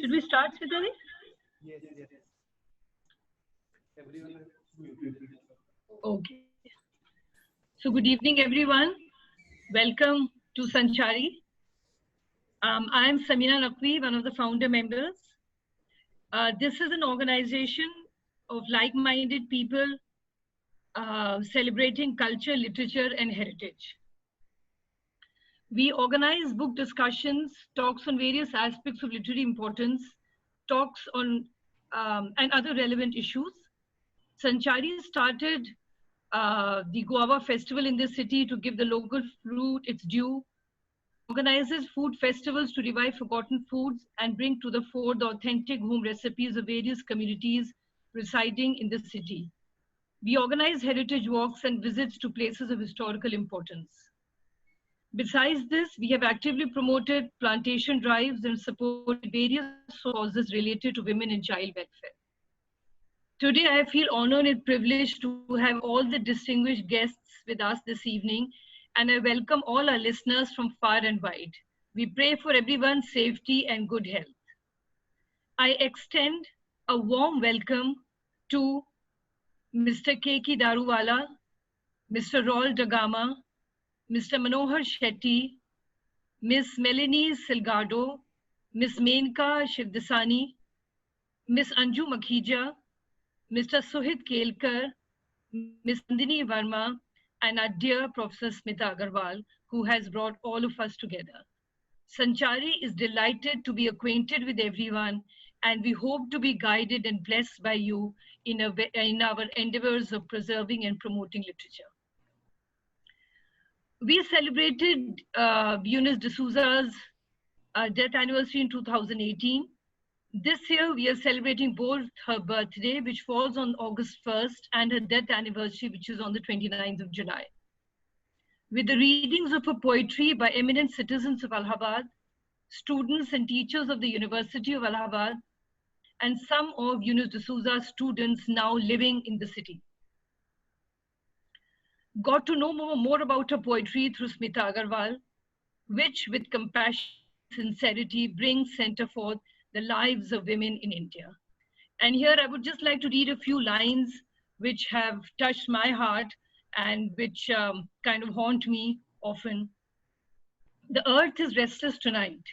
Should we start, Smitali? Yes. Everyone is Okay. So good evening, everyone. Welcome to Sanchari. I am Samina Naqvi, one of the founder members. This is an organization of like-minded people celebrating culture, literature, and heritage. We organize book discussions, talks on various aspects of literary importance, talks on and other relevant issues. Sanchari started the Guava festival in this city to give the local fruit its due, organizes food festivals to revive forgotten foods and bring to the fore the authentic home recipes of various communities residing in the city. We organize heritage walks and visits to places of historical importance. Besides this, we have actively promoted plantation drives and supported various causes related to women and child welfare. Today, I feel honored and privileged to have all the distinguished guests with us this evening, and I welcome all our listeners from far and wide. We pray for everyone's safety and good health. I extend a warm welcome to Mr. K.K. Daruwala, Mr. Raul Dagama, Mr. Manohar Shetty, Ms. Melanie Silgado, Ms. Menka Shivdasani, Ms. Anju Makhija, Mr. Suhit Kelkar, Ms. Nandini Verma, and our dear Professor Smita Agarwal, who has brought all of us together. Sanchari is delighted to be acquainted with everyone, and we hope to be guided and blessed by you in our endeavors of preserving and promoting literature. We celebrated Eunice de Souza's death anniversary in 2018. This year, we are celebrating both her birthday, which falls on August 1st, and her death anniversary, which is on the 29th of July. With the readings of her poetry by eminent citizens of Allahabad, students and teachers of the University of Allahabad, and some of Eunice de Souza's students now living in the city. Got to know more about her poetry through Smita Agarwal, which with compassion and sincerity brings center forth the lives of women in India. And here I would just like to read a few lines which have touched my heart and which kind of haunt me often. The earth is restless tonight,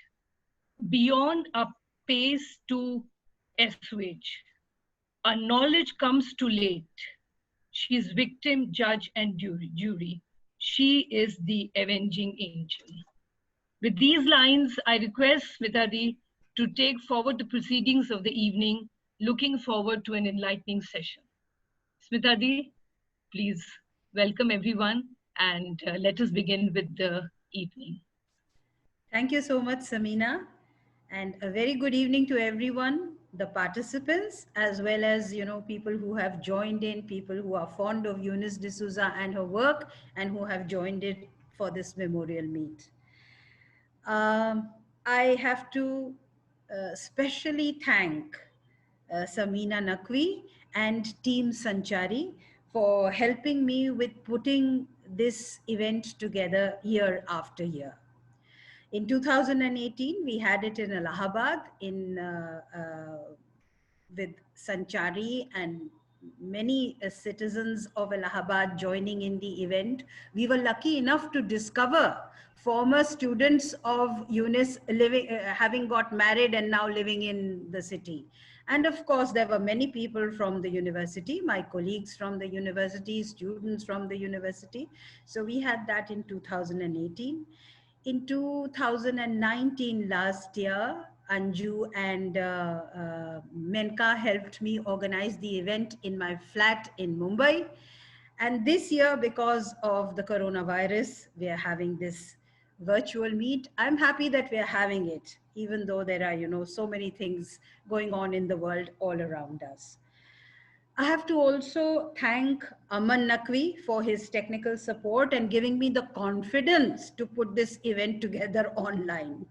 beyond a pace to assuage. Our knowledge comes too late. She is victim, judge, and jury. She is the avenging angel. With these lines, I request Smitadi to take forward the proceedings of the evening, looking forward to an enlightening session. Smitadi, please welcome everyone, and let us begin with the evening. Thank you so much, Samina, and a very good evening to everyone, the participants, as well as people who have joined in, people who are fond of Eunice de Souza and her work, and who have joined it for this memorial meet. I have to specially thank Samina Naqvi and Team Sanchari for helping me with putting this event together year after year. In 2018, we had it in Allahabad with Sanchari and many citizens of Allahabad joining in the event. We were lucky enough to discover former students of Eunice having got married and now living in the city. And of course, there were many people from the university, my colleagues from the university, students from the university. So we had that in 2018. In 2019, last year, Anju and Menka helped me organize the event in my flat in Mumbai. And this year, because of the coronavirus, we are having this virtual meet. I'm happy that we are having it, even though there are, so many things going on in the world all around us. I have to also thank Aman Naqvi for his technical support and giving me the confidence to put this event together online.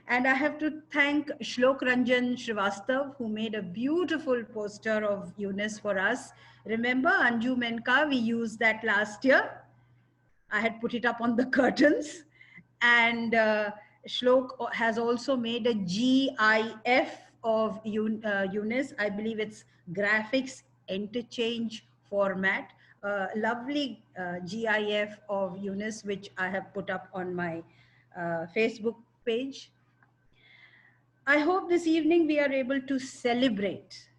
And I have to thank Shlok Ranjan Srivastav, who made a beautiful poster of Eunice for us. Remember, Anju Menka, we used that last year. I had put it up on the curtains. And Shlok has also made a GIF of Eunice. I believe it's graphics interchange format. Lovely GIF of Eunice, which I have put up on my Facebook page. I hope this evening we are able to celebrate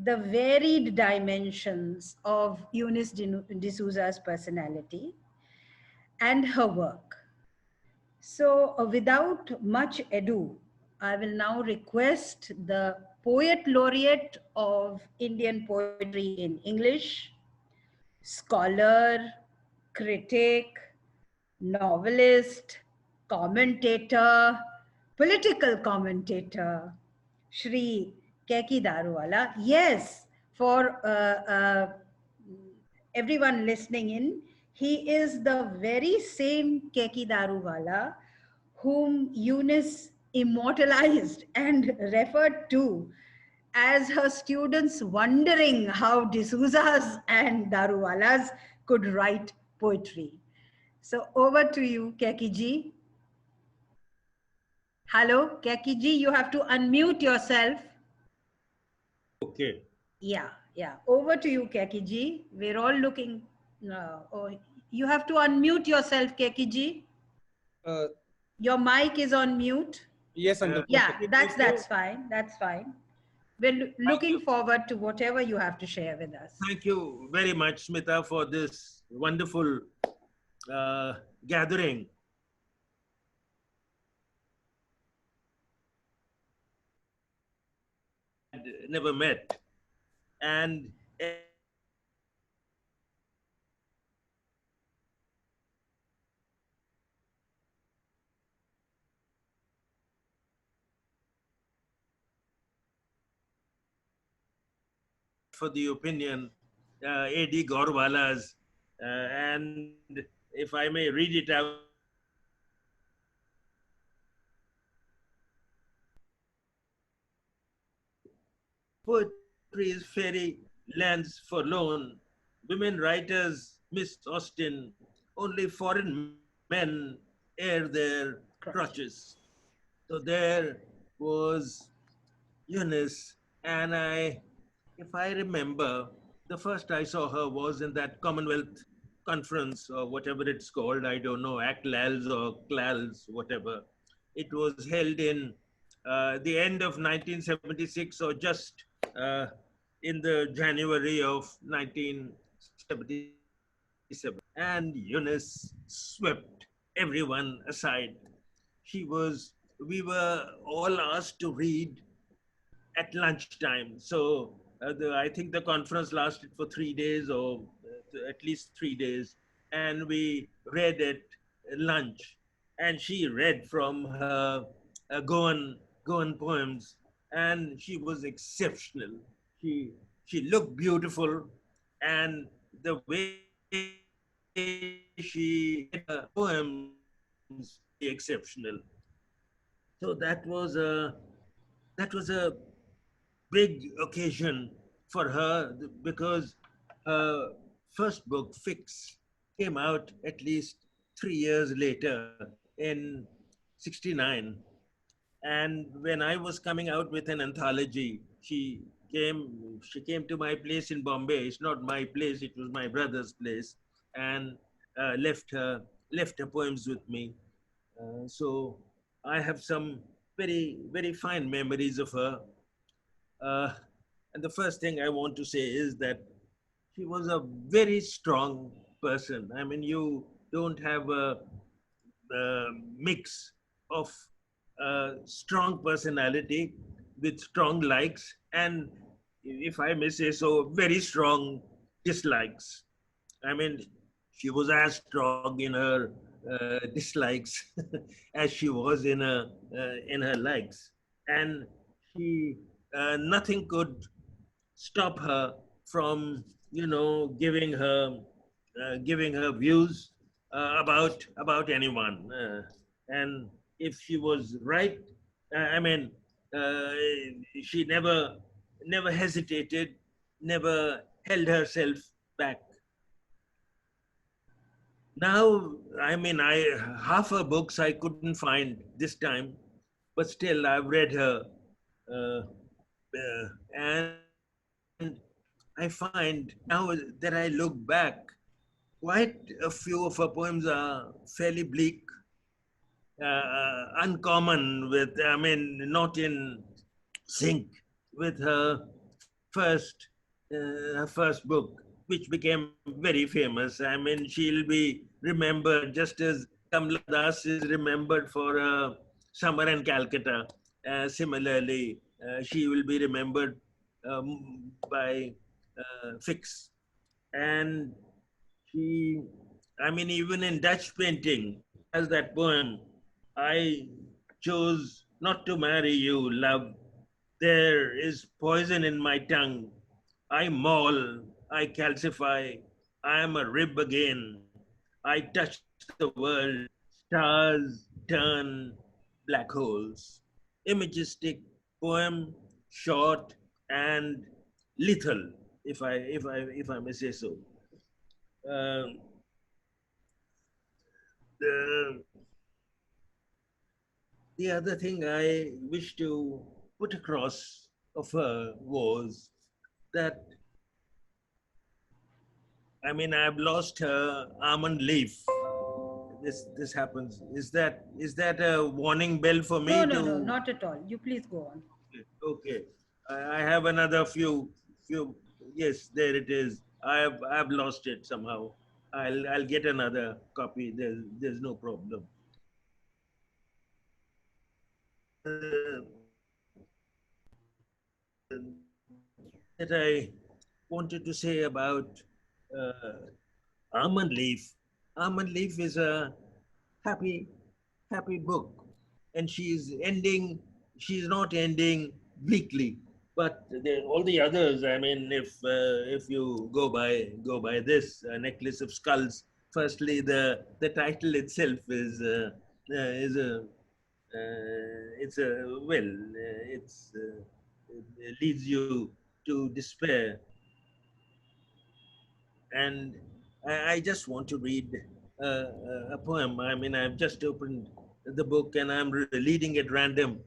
the varied dimensions of Eunice D'Souza's personality and her work. So, without much ado, I will now request the Poet Laureate of Indian Poetry in English, scholar, critic, novelist, commentator, political commentator, Shri Keki Daruwala. Yes, for everyone listening in, he is the very same Keki Daruwala whom Eunice immortalized and referred to as her students wondering how D'Souza's and Daruwalas could write poetry. So over to you, Keki ji. Hello, Keki ji, you have to unmute yourself. Okay. Yeah. Over to you, Keki ji. We're all looking. Oh, you have to unmute yourself, Keki ji. Your mic is on mute. Yes, Uncle. Yeah, that's fine. That's fine. We're looking forward to whatever you have to share with us. Thank you very much, Smita, for this wonderful gathering. Never met. And for the opinion, A.D. Gaurwala's, and if I may read it out, poetry is fairy lands forlorn, women writers, Miss Austen, only foreign men air their crutches. So there was Eunice, and if I remember, the first I saw her was in that Commonwealth conference or whatever it's called. I don't know, ACLALS or CLALS, whatever. It was held in the end of 1976 or just in the January of 1977. And Eunice swept everyone aside. We were all asked to read at lunchtime. So I think the conference lasted for 3 days or at least 3 days. And we read at lunch. And she read from her Goan poems. And she was exceptional. She looked beautiful. And the way she read her poems, exceptional. So that was a big occasion for her because her first book, Fix, came out at least 3 years later in 69. And when I was coming out with an anthology, she came to my place in Bombay. It's not my place, it was my brother's place, and left her poems with me. So I have some very, very fine memories of her. And the first thing I want to say is that she was a very strong person. I mean, you don't have a mix of strong personality with strong likes and, if I may say so, very strong dislikes. I mean, she was as strong in her dislikes as she was in her likes, and she nothing could stop her from giving her views about anyone, and if she was right, I mean, uh, she never hesitated, never held herself back. Now, I mean, half her books I couldn't find this time, but still I've read her, and I find now that I look back, quite a few of her poems are fairly bleak, uncommon with, I mean, not in sync with her first book, which became very famous. I mean, she'll be remembered just as Kamla Das is remembered for Summer in Calcutta. Similarly, she will be remembered by Fix. And she, I mean, even in Dutch painting, she has that poem, I chose not to marry you, love. There is poison in my tongue. I maul, I calcify, I am a rib again. I touch the world, stars turn black holes. Imagistic poem, short and lethal, if I may say so. Um, the, the other thing I wish to put across of her was that, I mean, I've lost her almond leaf. This happens. Is that a warning bell for me No, to? no, no, not at all. You please go on. Okay. I have another few. Yes, there it is. I've lost it somehow. I'll get another copy. There's no problem. That I wanted to say about uh, almond leaf. Almond leaf is a happy, happy book, and She's not ending bleakly, but all the others. I mean, if you go by this necklace of skulls. Firstly, the title itself is a it's a well, it leads you to despair. And I just want to read a poem. I mean, I've just opened the book and I'm reading at random.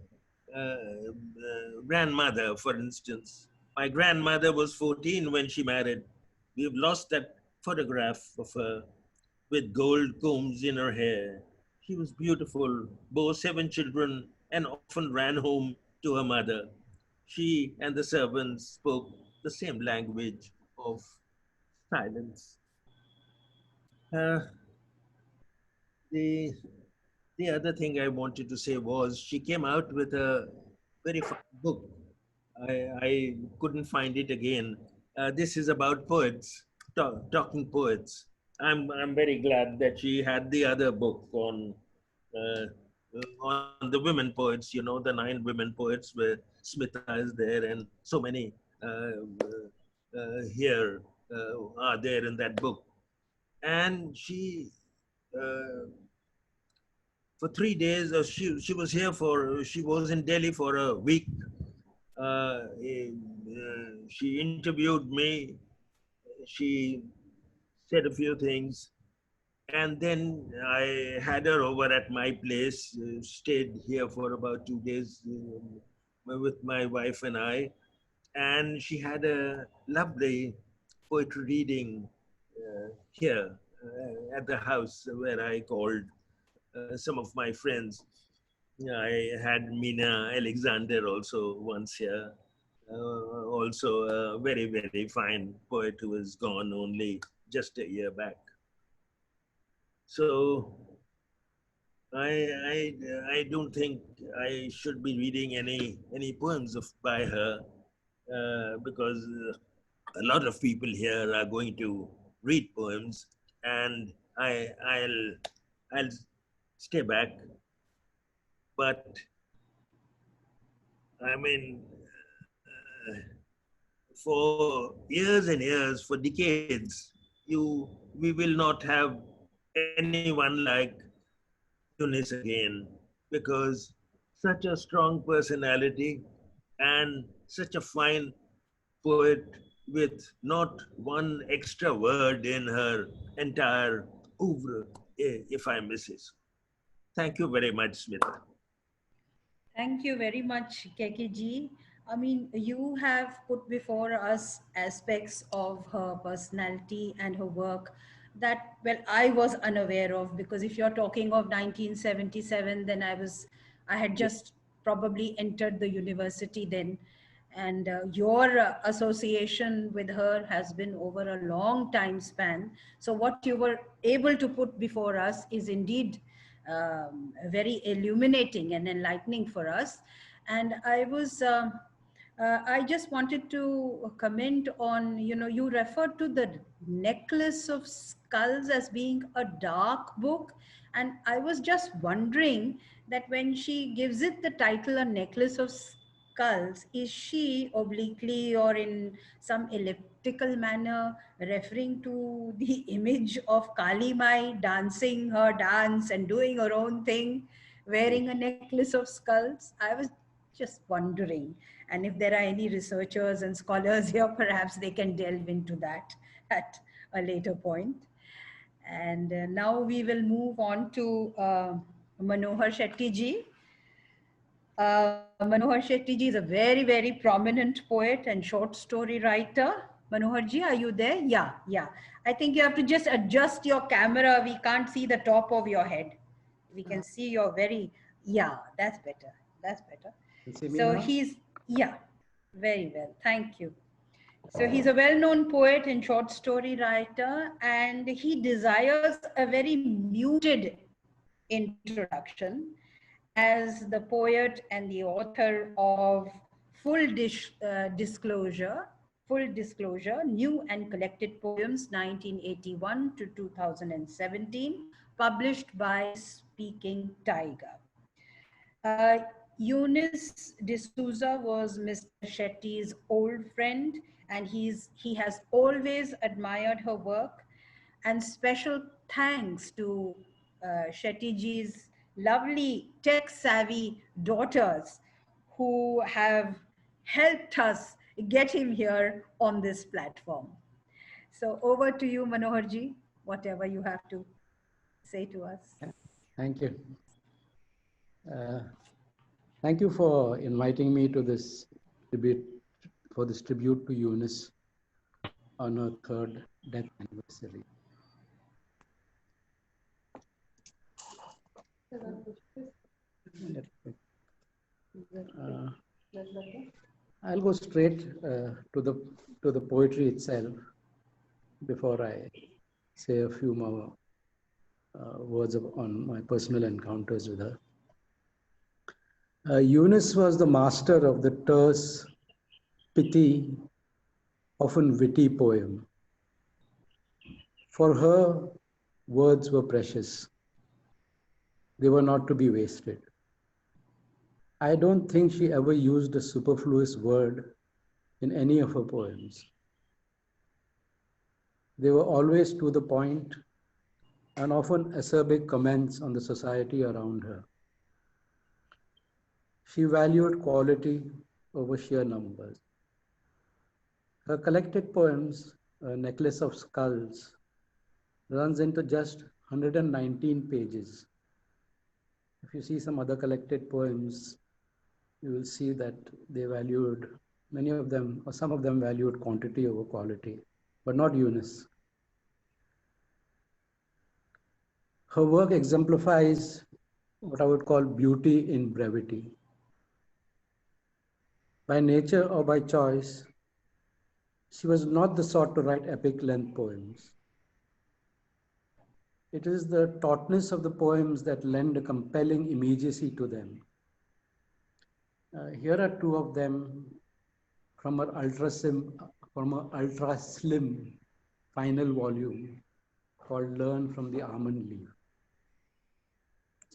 Grandmother, for instance. My grandmother was 14 when she married. We've lost that photograph of her with gold combs in her hair. She was beautiful, bore 7 children, and often ran home to her mother. She and the servants spoke the same language of silence. Uh, the the other thing I wanted to say was she came out with a very fine book. I couldn't find it again. This is about poets, talking poets. I'm very glad that she had the other book uh, on the women poets. You know, the 9 women poets where Smita is there, and so many here are there in that book. And uh, for 3 days. She was in Delhi for a week. She interviewed me. She said a few things. And then I had her over at my place, stayed here for about 2 days with my wife and I. And she had a lovely poetry reading here at the house where I called some of my friends. Yeah, I had Mina Alexander also once here. Also a very, very fine poet who was gone only just a year back. So I don't think I should be reading any poems by her because a lot of people here are going to read poems, and I'll stay back. But I mean, for years and years, for decades, we will not have anyone like Eunice again, because such a strong personality and such a fine poet with not one extra word in her entire oeuvre, if I may say so. Thank you very much, Smita. Thank you very much, Keki ji. I mean, you have put before us aspects of her personality and her work that, well, I was unaware of, because if you're talking of 1977, then I had just probably entered the university then. And your association with her has been over a long time span. So what you were able to put before us is indeed very illuminating and enlightening for us. And I just wanted to comment on, you referred to the Necklace of Skulls as being a dark book. And I was just wondering that when she gives it the title, A Necklace of Skulls, is she obliquely or in some elliptical manner referring to the image of Kali Mai dancing her dance and doing her own thing, wearing a necklace of skulls? I was just wondering. And if there are any researchers and scholars here, perhaps they can delve into that at a later point. And now we will move on to Manohar Shetty ji. Manohar Shetty ji is a very, very prominent poet and short story writer. Manohar ji, are you there? Yeah, yeah. I think you have to just adjust your camera. We can't see the top of your head. We can see your yeah, that's better. That's better. So he's, yeah, very well. Thank you. So he's a well-known poet and short story writer, and he desires a very muted introduction as the poet and the author of Disclosure, Full Disclosure, New and Collected Poems, 1981 to 2017, published by Speaking Tiger. Eunice D'Souza was Mr. Shetty's old friend, and he has always admired her work. And special thanks to Shetty ji's lovely tech-savvy daughters who have helped us get him here on this platform. So over to you, Manohar ji, whatever you have to say to us. Thank you. Thank you for inviting me to this tribute, to Eunice on her 3rd death anniversary. I'll go straight to the poetry itself before I say a few more words on my personal encounters with her. Eunice was the master of the terse, pithy, often witty poem. For her, words were precious. They were not to be wasted. I don't think she ever used a superfluous word in any of her poems. They were always to the point and often acerbic comments on the society around her. She valued quality over sheer numbers. Her collected poems, A Necklace of Skulls, runs into just 119 pages. If you see some other collected poems, you will see that they valued, many of them, or some of them valued quantity over quality, but not Eunice. Her work exemplifies what I would call beauty in brevity. By nature or by choice, she was not the sort to write epic length poems. It is the tautness of the poems that lend a compelling immediacy to them. Here are two of them from her ultra slim final volume called Learn from the Almond Leaf.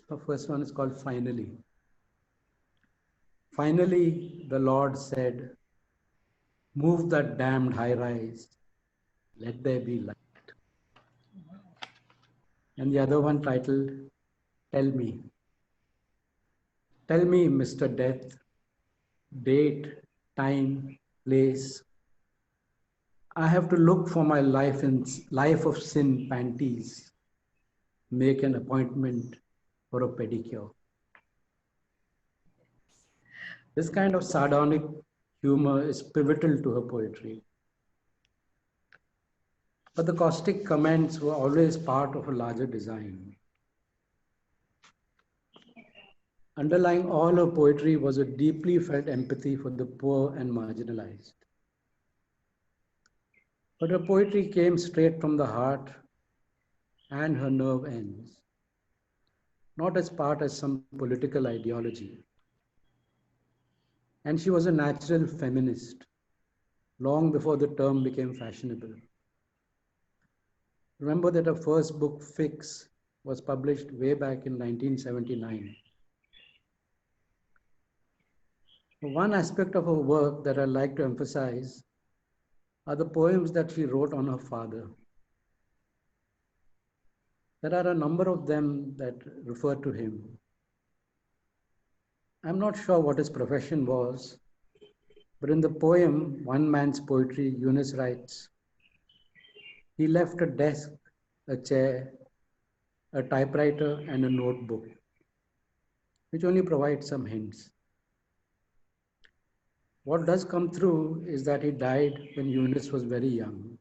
The first one is called Finally. Finally, the Lord said, "Move that damned high rise, let there be light." And the other one titled, Tell Me. Tell me, Mr. Death, date, time, place. I have to look for my life of sin panties make an appointment for a pedicure. This kind of sardonic humor is pivotal to her poetry. But the caustic comments were always part of a larger design. Underlying all her poetry was a deeply felt empathy for the poor and marginalized. But her poetry came straight from the heart and her nerve ends, not as part of some political ideology. And she was a natural feminist, long before the term became fashionable. Remember that her first book, Fix, was published way back in 1979. One aspect of her work that I like to emphasize are the poems that she wrote on her father. There are a number of them that refer to him. I'm not sure what his profession was, but in the poem, One Man's Poetry, Eunice writes, he left a desk, a chair, a typewriter, and a notebook, which only provides some hints. What does come through is that he died when Eunice was very young,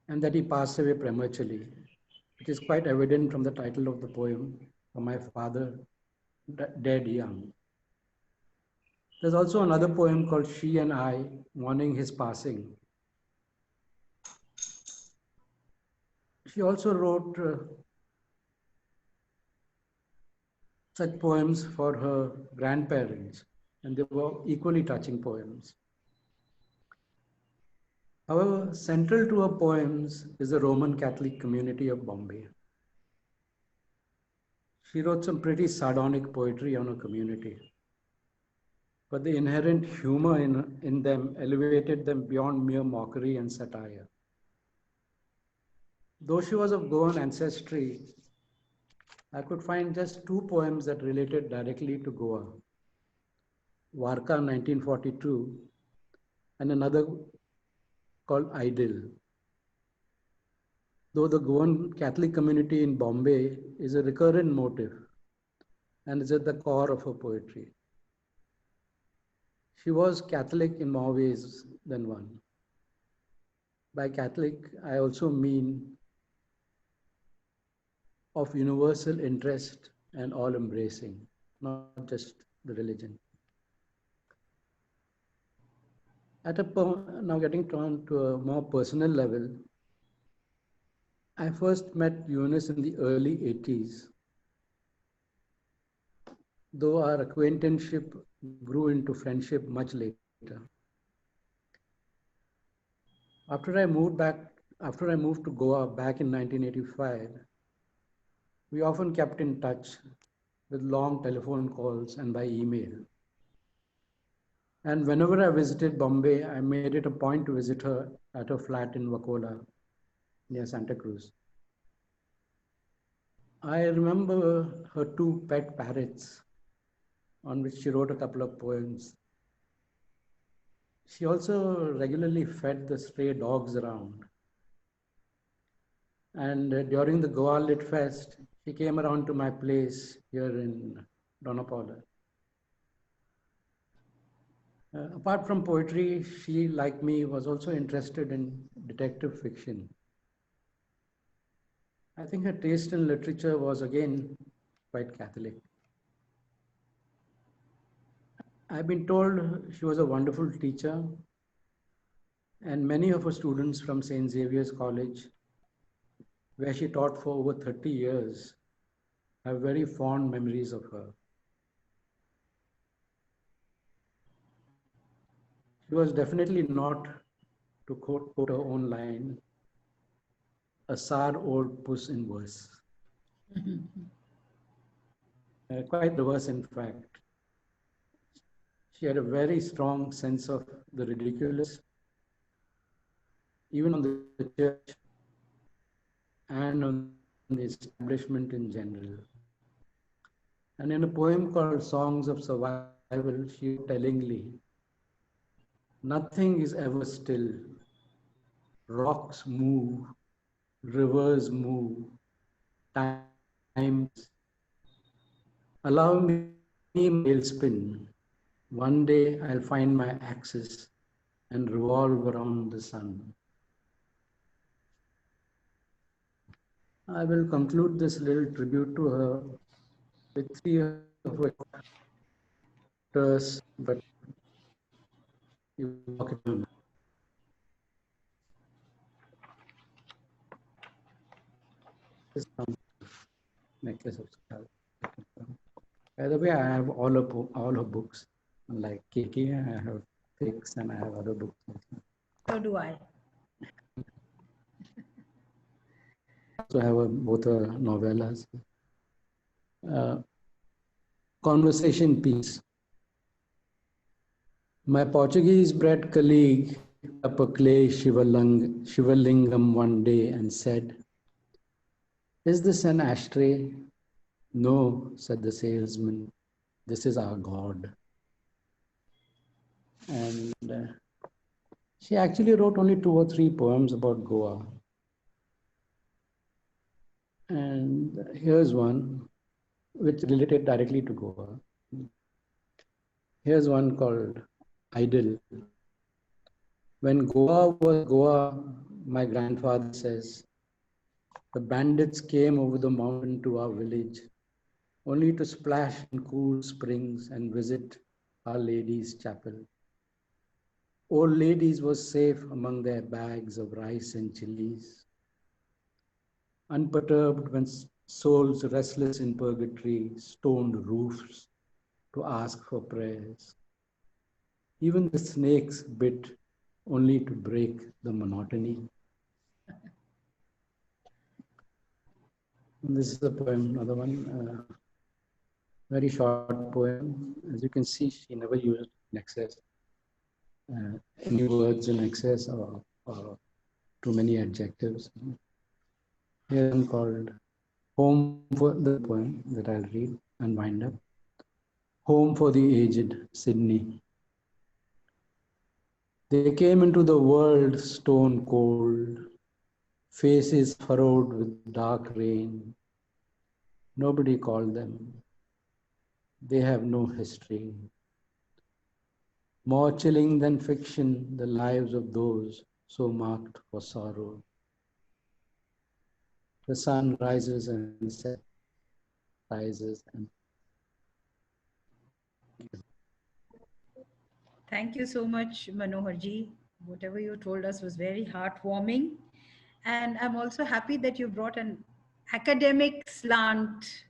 and that he passed away prematurely, which is quite evident from the title of the poem, For My Father, Dead Young. There's also another poem called She and I, mourning his passing. She also wrote such poems for her grandparents, and they were equally touching poems. However, central to her poems is the Roman Catholic community of Bombay. She wrote some pretty sardonic poetry on her community, but the inherent humor in them elevated them beyond mere mockery and satire. Though she was of Goan ancestry, I could find just two poems that related directly to Goa. Varka 1942 and another called Idyll. Though the Goan Catholic community in Bombay is a recurrent motif and is at the core of her poetry. She was Catholic in more ways than one. By Catholic, I also mean of universal interest and all-embracing, not just the religion. Now getting on to a more personal level, I first met Eunice in the early 80s, though our acquaintanceship grew into friendship much later. After I moved to Goa back in 1985, we often kept in touch with long telephone calls and by email. And whenever I visited Bombay, I made it a point to visit her at her flat in Wakola, near Santa Cruz. I remember her two pet parrots, on which she wrote a couple of poems. She also regularly fed the stray dogs around. And during the Goa Lit Fest, she came around to my place here in Donapaula. Apart from poetry, she, like me, was also interested in detective fiction. I think her taste in literature was again quite Catholic. I've been told she was a wonderful teacher, and many of her students from St. Xavier's College, where she taught for over 30 years, have very fond memories of her. She was definitely not, to quote her own line, a sour old puss in verse. Quite the reverse, in fact. She had a very strong sense of the ridiculous, even on the church and on the establishment in general. And in a poem called Songs of Survival, she wrote tellingly, nothing is ever still. Rocks move, rivers move, time allow me my wheel spin. One day I'll find my axis and revolve around the sun. I will conclude this little tribute to her with three of her chapters, but you walk it on. This comes necklace of skulls. By the way, I have all her books. Like Kiki, I have fics and I have other books. So do I. So I have both novellas. Conversation piece. My Portuguese bred colleague up a clay Shivalingam one day and said, "Is this an ashtray?" "No," said the salesman, "this is our God." And she actually wrote only 2 or 3 poems about Goa. And here's one which related directly to Goa. Here's one called Idle. When Goa was Goa, my grandfather says, the bandits came over the mountain to our village, only to splash in cool springs and visit Our Lady's chapel. Old ladies were safe among their bags of rice and chilies, unperturbed when souls restless in purgatory stoned roofs to ask for prayers. Even the snakes bit only to break the monotony. And this is a poem, another one, very short poem. As you can see, she never used in excess, any words in excess or too many adjectives. Here one called Home for the poem that I'll read and wind up. Home for the Aged, Sydney. They came into the world stone cold, faces furrowed with dark rain. Nobody called them. They have no history. More chilling than fiction, the lives of those so marked for sorrow. The sun rises and sets, rises and Thank you so much, Manoharji. Whatever you told us was very heartwarming. And I'm also happy that you brought an academic slant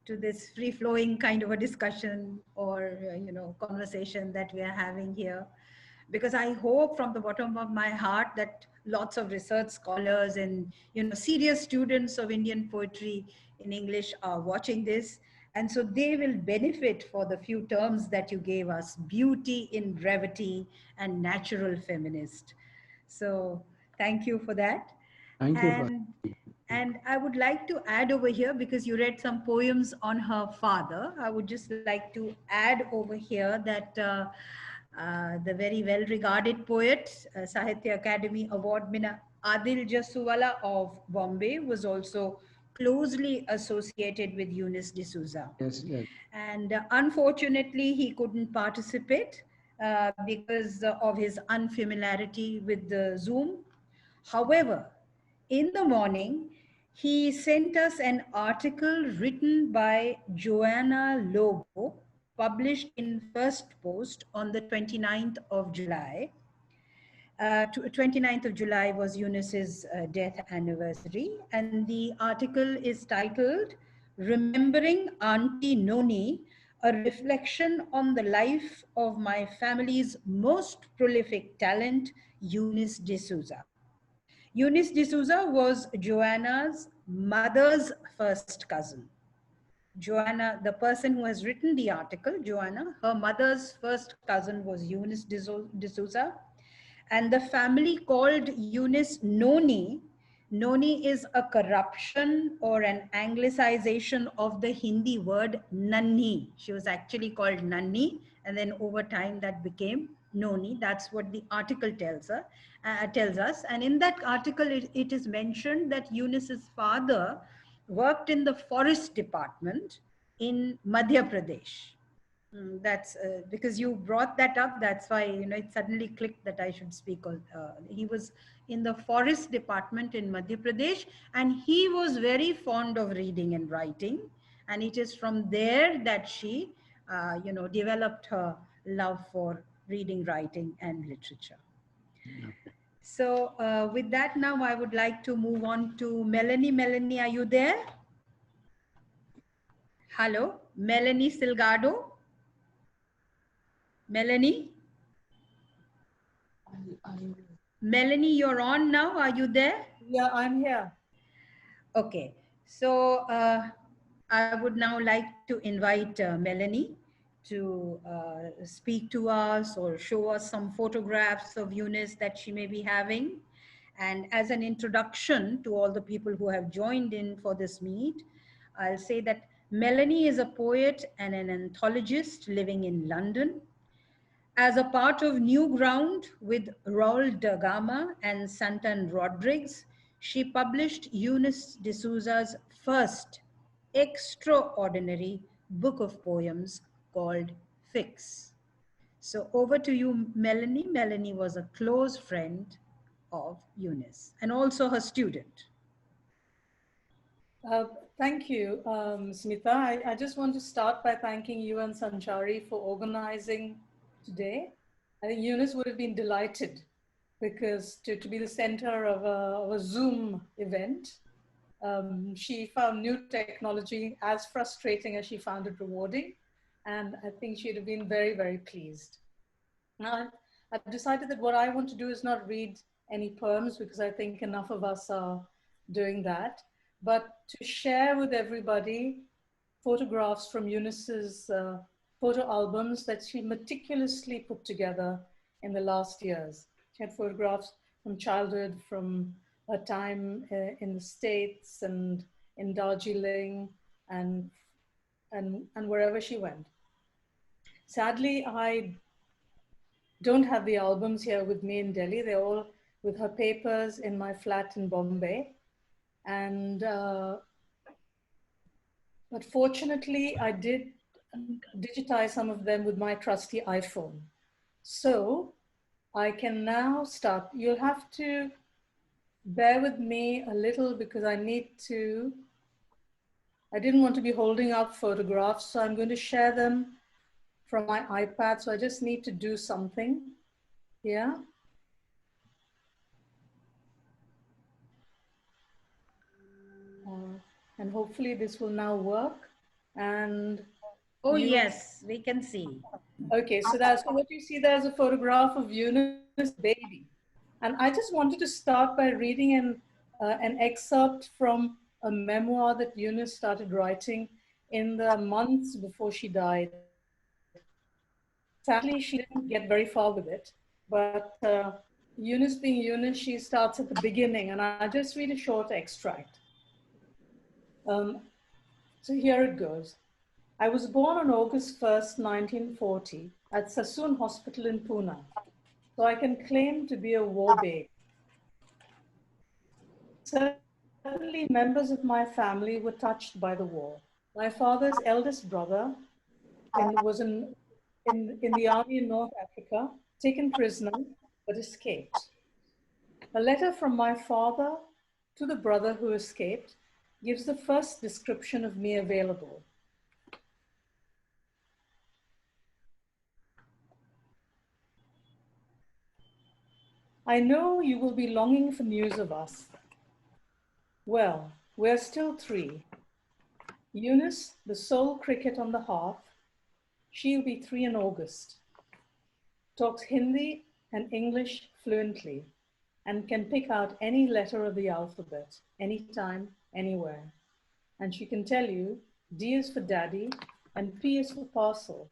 to this free-flowing kind of a discussion or conversation that we are having here, because I hope from the bottom of my heart that lots of research scholars and serious students of Indian poetry in English are watching this, and so they will benefit for the few terms that you gave us: beauty in brevity and natural feminist. So thank you for that. thank you for And I would like to add over here, because you read some poems on her father, I would just like to add over here that the very well-regarded poet, Sahitya Academy Award winner Adil Jasuwala of Bombay was also closely associated with Eunice D'Souza. yes, yes. And unfortunately, he couldn't participate because of his unfamiliarity with the Zoom. However, in the morning, he sent us an article written by Joanna Lobo, published in First Post on the 29th of July. 29th of July was Eunice's death anniversary, and the article is titled Remembering Auntie Noni, a reflection on the life of my family's most prolific talent, Eunice D'Souza. Eunice D'Souza was Joanna's mother's first cousin. Joanna, the person who has written the article, Joanna, her mother's first cousin was Eunice D'Souza. And the family called Eunice Noni. Noni is a corruption or an anglicization of the Hindi word Nanni. She was actually called Nanni, and then over time that became Noni. That's what the article tells us. And in that article, it is mentioned that Eunice's father worked in the forest department in Madhya Pradesh. That's because you brought that up. That's why, it suddenly clicked that I should speak. He was in the forest department in Madhya Pradesh, and he was very fond of reading and writing. And it is from there that she, developed her love for reading, writing, and literature. So with that, now I would like to move on to Melanie. Melanie, are you there? Hello, Melanie Silgado. Melanie? Melanie, you're on now. Are you there? Yeah, I'm here. Okay. So I would now like to invite Melanie to speak to us or show us some photographs of Eunice that she may be having. And as an introduction to all the people who have joined in for this meet, I'll say that Melanie is a poet and an anthologist living in London. As a part of New Ground with Raul da Gama and Santan Rodrigues, she published Eunice de Souza's first extraordinary book of poems called Fix. So over to you, Melanie. Melanie was a close friend of Eunice and also her student. Thank you, Smita. I just want to start by thanking you and Sanchari for organizing today. I think Eunice would have been delighted because to be the center of a Zoom event, she found new technology as frustrating as she found it rewarding. And I think she'd have been very, very pleased. Now, I've decided that what I want to do is not read any poems because I think enough of us are doing that, but to share with everybody photographs from Eunice's photo albums that she meticulously put together in the last years. She had photographs from childhood, from her time in the States and in Darjeeling and wherever she went. Sadly, I don't have the albums here with me in Delhi. They're all with her papers in my flat in Bombay. And, but fortunately, I did digitize some of them with my trusty iPhone. So I can now start. You'll have to bear with me a little because I didn't want to be holding up photographs. So I'm going to share them from my iPad. So I just need to do something here. And hopefully this will now work. And oh, yes, we can see. Okay, so what you see there is a photograph of Eunice baby. And I just wanted to start by reading an excerpt from a memoir that Eunice started writing in the months before she died. Sadly, she didn't get very far with it, but Eunice being Eunice, she starts at the beginning, and I'll just read a short extract. So here it goes. I was born on August 1st, 1940, at Sassoon Hospital in Pune, so I can claim to be a war babe. Certainly, members of my family were touched by the war. My father's eldest brother was in the army in North Africa, taken prisoner, but escaped. A letter from my father to the brother who escaped gives the first description of me available. I know you will be longing for news of us. Well, we're still three. Eunice, the sole cricket on the hearth, she'll be 3 in August. Talks Hindi and English fluently and can pick out any letter of the alphabet, anytime, anywhere. And she can tell you D is for daddy and P is for parcel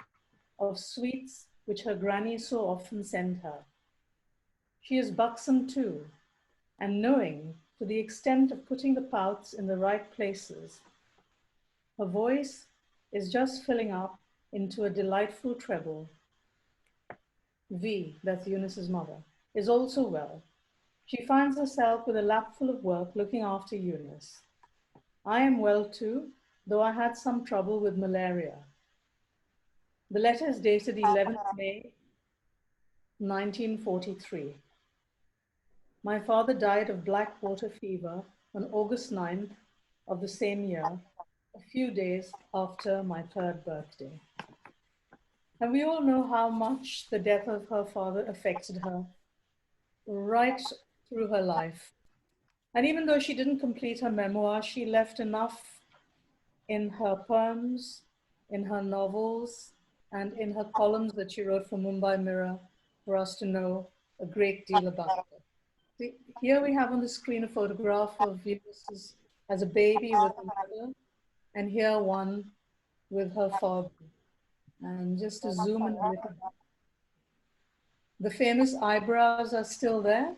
of sweets which her granny so often sent her. She is buxom too, and knowing to the extent of putting the pouts in the right places. Her voice is just filling up into a delightful treble. V, that's Eunice's mother, is also well. She finds herself with a lap full of work looking after Eunice. I am well too, though I had some trouble with malaria. The letter is dated 11th May, 1943. My father died of black water fever on August 9th of the same year, a few days after my 3rd birthday. And we all know how much the death of her father affected her right through her life. And even though she didn't complete her memoir, she left enough in her poems, in her novels, and in her columns that she wrote for Mumbai Mirror for us to know a great deal about her. Here we have on the screen a photograph of Eunice as a baby with her mother, and here one with her father. And just to zoom in a little, the famous eyebrows are still there.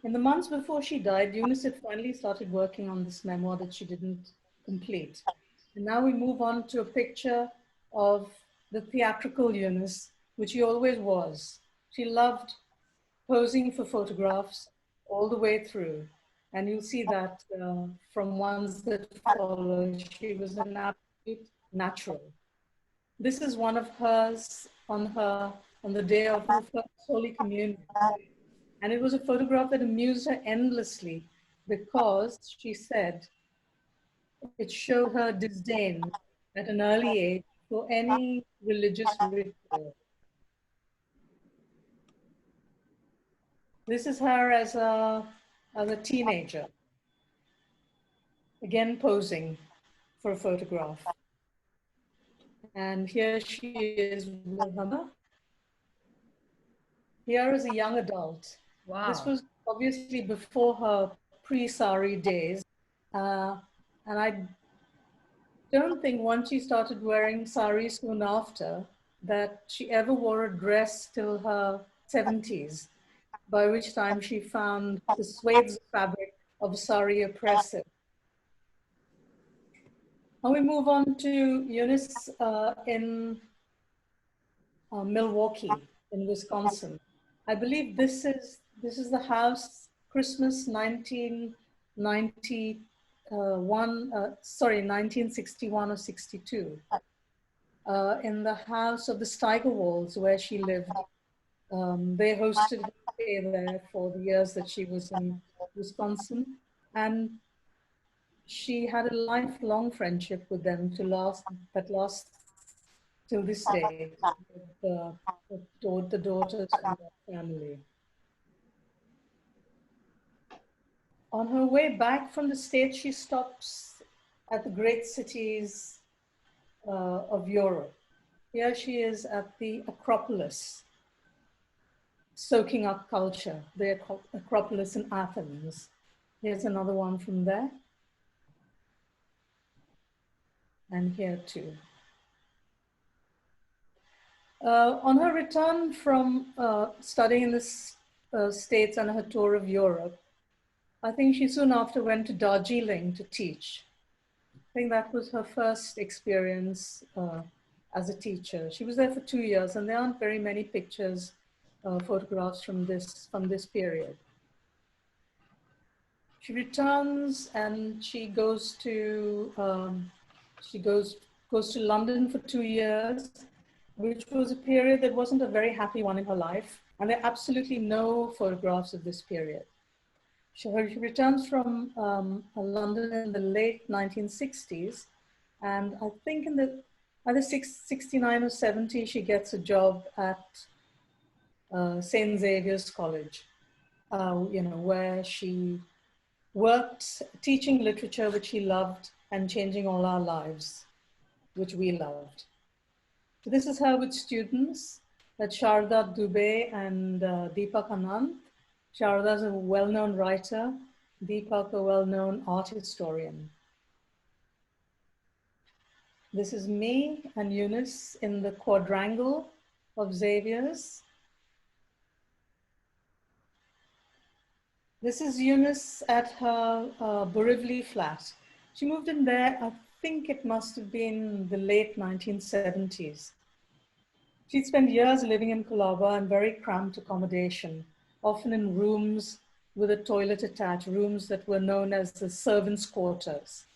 In the months before she died, Eunice had finally started working on this memoir that she didn't complete. And now we move on to a picture of the theatrical Eunice, which she always was. She loved posing for photographs all the way through. And you'll see that from ones that follow, she was an absolute natural. This is one of hers on the day of her first Holy Communion. And it was a photograph that amused her endlessly because she said it showed her disdain at an early age for any religious ritual. This is her as a teenager, again posing for a photograph. And here she is with her mother. Here is a young adult. Wow. This was obviously before her pre-sari days. And I don't think once she started wearing sari soon after that she ever wore a dress till her 70s, by which time she found the swathes of fabric of sari oppressive. Now we move on to Eunice in Milwaukee, in Wisconsin. I believe this is the house, Christmas 1961 or 62, in the house of the Steigerwalds where she lived. They hosted her stay there for the years that she was in Wisconsin, and she had a lifelong friendship with them that lasts till this day, with the daughters and the family. On her way back from the States, she stops at the great cities of Europe. Here she is at the Acropolis, soaking up culture, the Acropolis in Athens. Here's another one from there. And here too. On her return from studying in the States and her tour of Europe, I think she soon after went to Darjeeling to teach. I think that was her first experience as a teacher. She was there for 2 years, and there aren't very many pictures, photographs from this period. She returns and she goes to London for 2 years, which was a period that wasn't a very happy one in her life, and there are absolutely no photographs of this period. She returns from London in the late 1960s, and I think in the either 69 or 70, she gets a job at St. Xavier's College, where she worked teaching literature, which she loved, and changing all our lives, which we loved. So this is her with students, that's Sharda Dubey and Deepak Anand. Sharda is a well-known writer, Deepak a well-known art historian. This is me and Eunice in the quadrangle of Xavier's. This is Eunice at her Borivali flat. She moved in there, I think it must have been the late 1970s. She'd spent years living in Colaba in very cramped accommodation, often in rooms with a toilet attached, rooms that were known as the servants' quarters.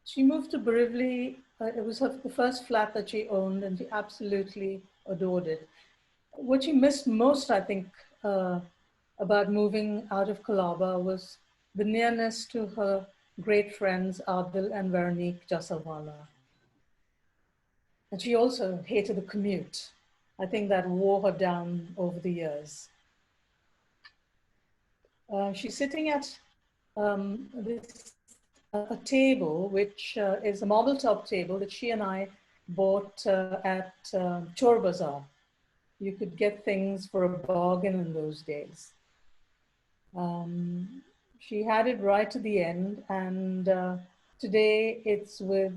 She moved to Borivali. It was the first flat that she owned, and she absolutely adored it. What she missed most, I think, about moving out of Colaba was the nearness to her great friends, Adil and Veronique Jasawala. And she also hated the commute. I think that wore her down over the years. She's sitting at a table, which is a marble top table that she and I bought at Chor Bazaar. You could get things for a bargain in those days. She had it right to the end, and today it's with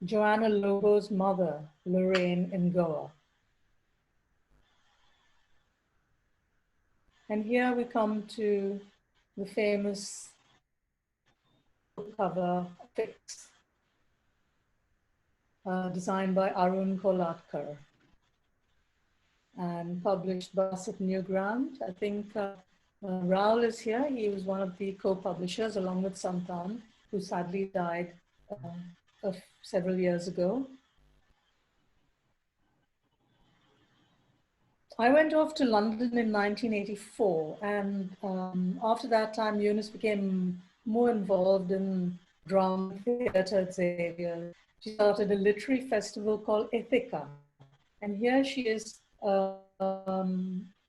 Joanna Lobo's mother, Lorraine, in Goa. And here we come to the famous cover fix, designed by Arun Kolatkar and published by Bassett Newground. I think Raul is here. He was one of the co-publishers along with Santan, who sadly died several years ago. I went off to London in 1984, and after that time, Eunice became more involved in drama theatre at Xavier. She started a literary festival called Ithaca, and here she is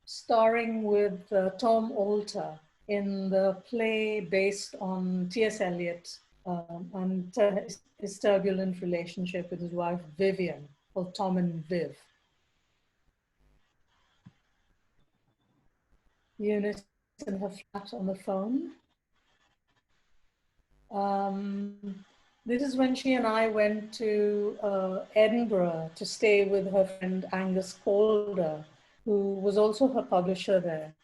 starring with Tom Alter in the play based on T.S. Eliot and his turbulent relationship with his wife Vivian, called Tom and Viv. Eunice in her flat on the phone. This is when she and I went to Edinburgh to stay with her friend Angus Calder, who was also her publisher there.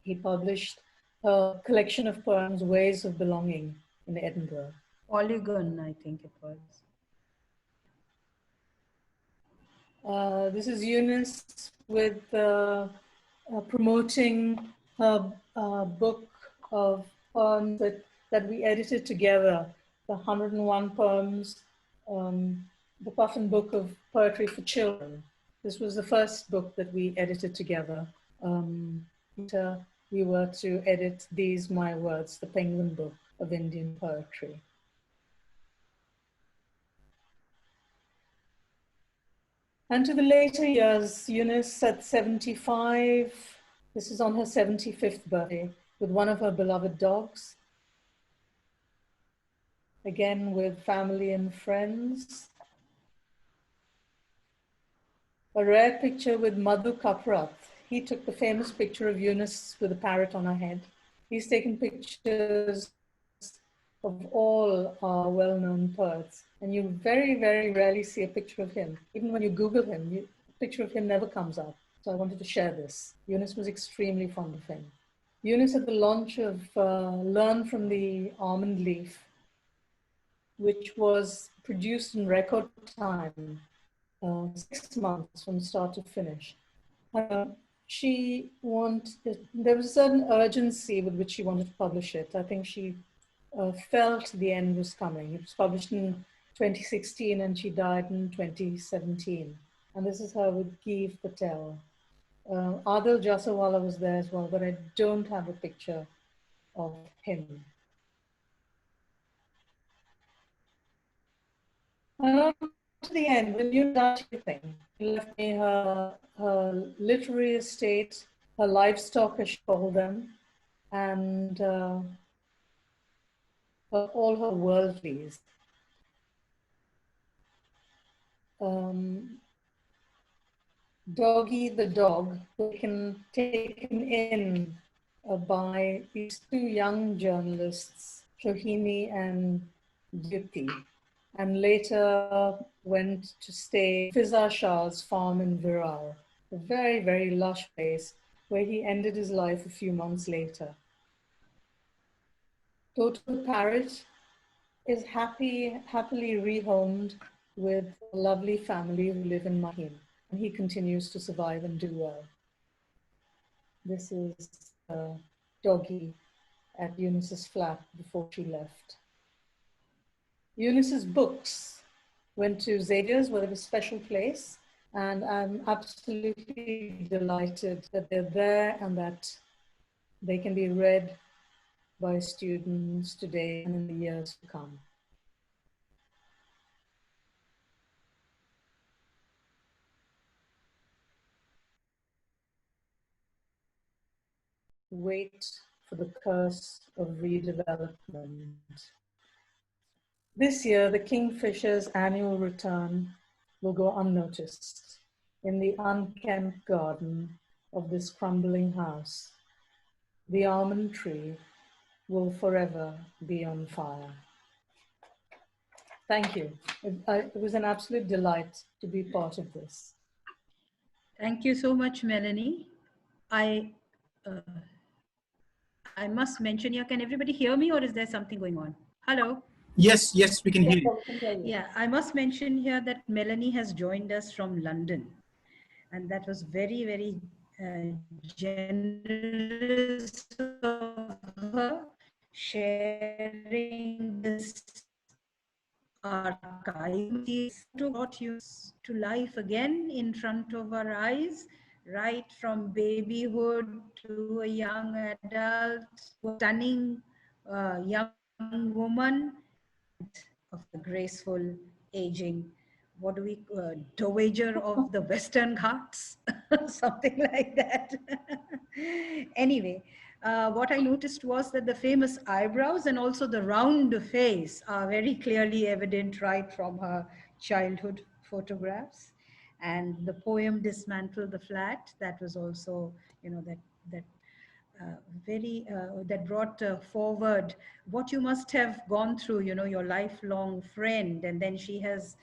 He published a collection of poems, Ways of Belonging, in Edinburgh. Polygon, I think it was. This is Eunice with promoting her book of poems that we edited together, the 101 poems, the Puffin Book of Poetry for Children. This was the first book that we edited together. We were to edit These My Words, the Penguin Book of Indian Poetry. And to the later years, Eunice at 75, this is on her 75th birthday, with one of her beloved dogs. Again, with family and friends. A rare picture with Madhu Kaprath. He took the famous picture of Eunice with a parrot on her head. He's taken pictures of all our well-known poets. And you very, very rarely see a picture of him. Even when you Google him, a picture of him never comes up. So I wanted to share this. Eunice was extremely fond of him. Eunice at the launch of Learn from the Almond Leaf, which was produced in record time, 6 months from start to finish. There was a certain urgency with which she wanted to publish it. I think she felt the end was coming. It was published in 2016 and she died in 2017. And this is her with Geev Patel. Adil Jasawala was there as well, but I don't have a picture of him. And on to the end, when you died, she left me her literary estate, her livestock, as she called them, and all her worldlies. Doggy the dog, taken in by these two young journalists, Shohini and Dyuti, and later went to stay Fiza Shah's farm in Virar, a very, very lush place where he ended his life a few months later. Toto Parrot is happily rehomed with a lovely family who live in Mahim, and he continues to survive and do well. This is Doggy at Eunice's flat before she left. Eunice's books went to Xavier's, where they have a special place, and I'm absolutely delighted that they're there and that they can be read by students today and in the years to come. Wait for the curse of redevelopment. This year, the Kingfisher's annual return will go unnoticed in the unkempt garden of this crumbling house. The almond tree will forever be on fire. Thank you. It was an absolute delight to be part of this. Thank you so much, Melanie. I must mention here, can everybody hear me or is there something going on? Hello? Yes, yes, we can hear you. Yeah, I must mention here that Melanie has joined us from London. And that was very, very generous of her, sharing this archive brought you to life again in front of our eyes, right from babyhood to a young adult, stunning young woman of the graceful aging, what do we, dowager of the Western Ghats, something like that. Anyway, what I noticed was that the famous eyebrows and also the round face are very clearly evident right from her childhood photographs. And the poem Dismantle the Flat, that was also, you know, that that brought forward what you must have gone through, you know, your lifelong friend, and then she has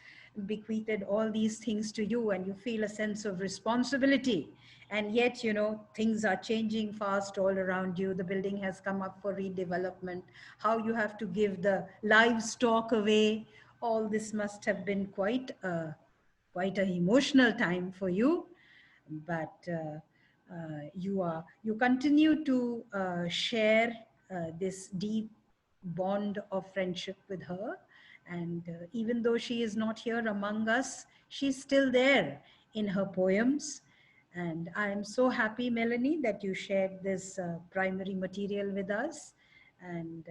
bequeathed all these things to you, and you feel a sense of responsibility. And yet, you know, things are changing fast all around you. The building has come up for redevelopment. How you have to give the livestock away. All this must have been quite an emotional time for you. But you continue to share this deep bond of friendship with her, and even though she is not here among us, she's still there in her poems. And I am so happy, Melanie, that you shared this primary material with us, and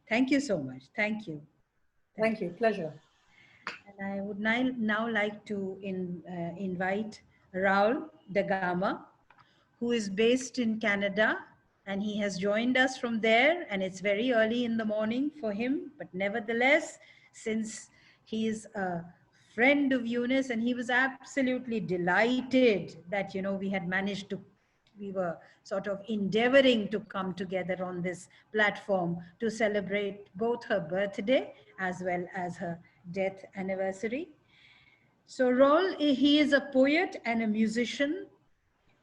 thank you so much. Thank you. Thank you. Pleasure. And I would now like to invite Raul da Gama, who is based in Canada, and he has joined us from there, and it's very early in the morning for him, but nevertheless, since he is a friend of Eunice, and he was absolutely delighted that, you know, we were sort of endeavoring to come together on this platform to celebrate both her birthday as well as her death anniversary. So Raul, he is a poet and a musician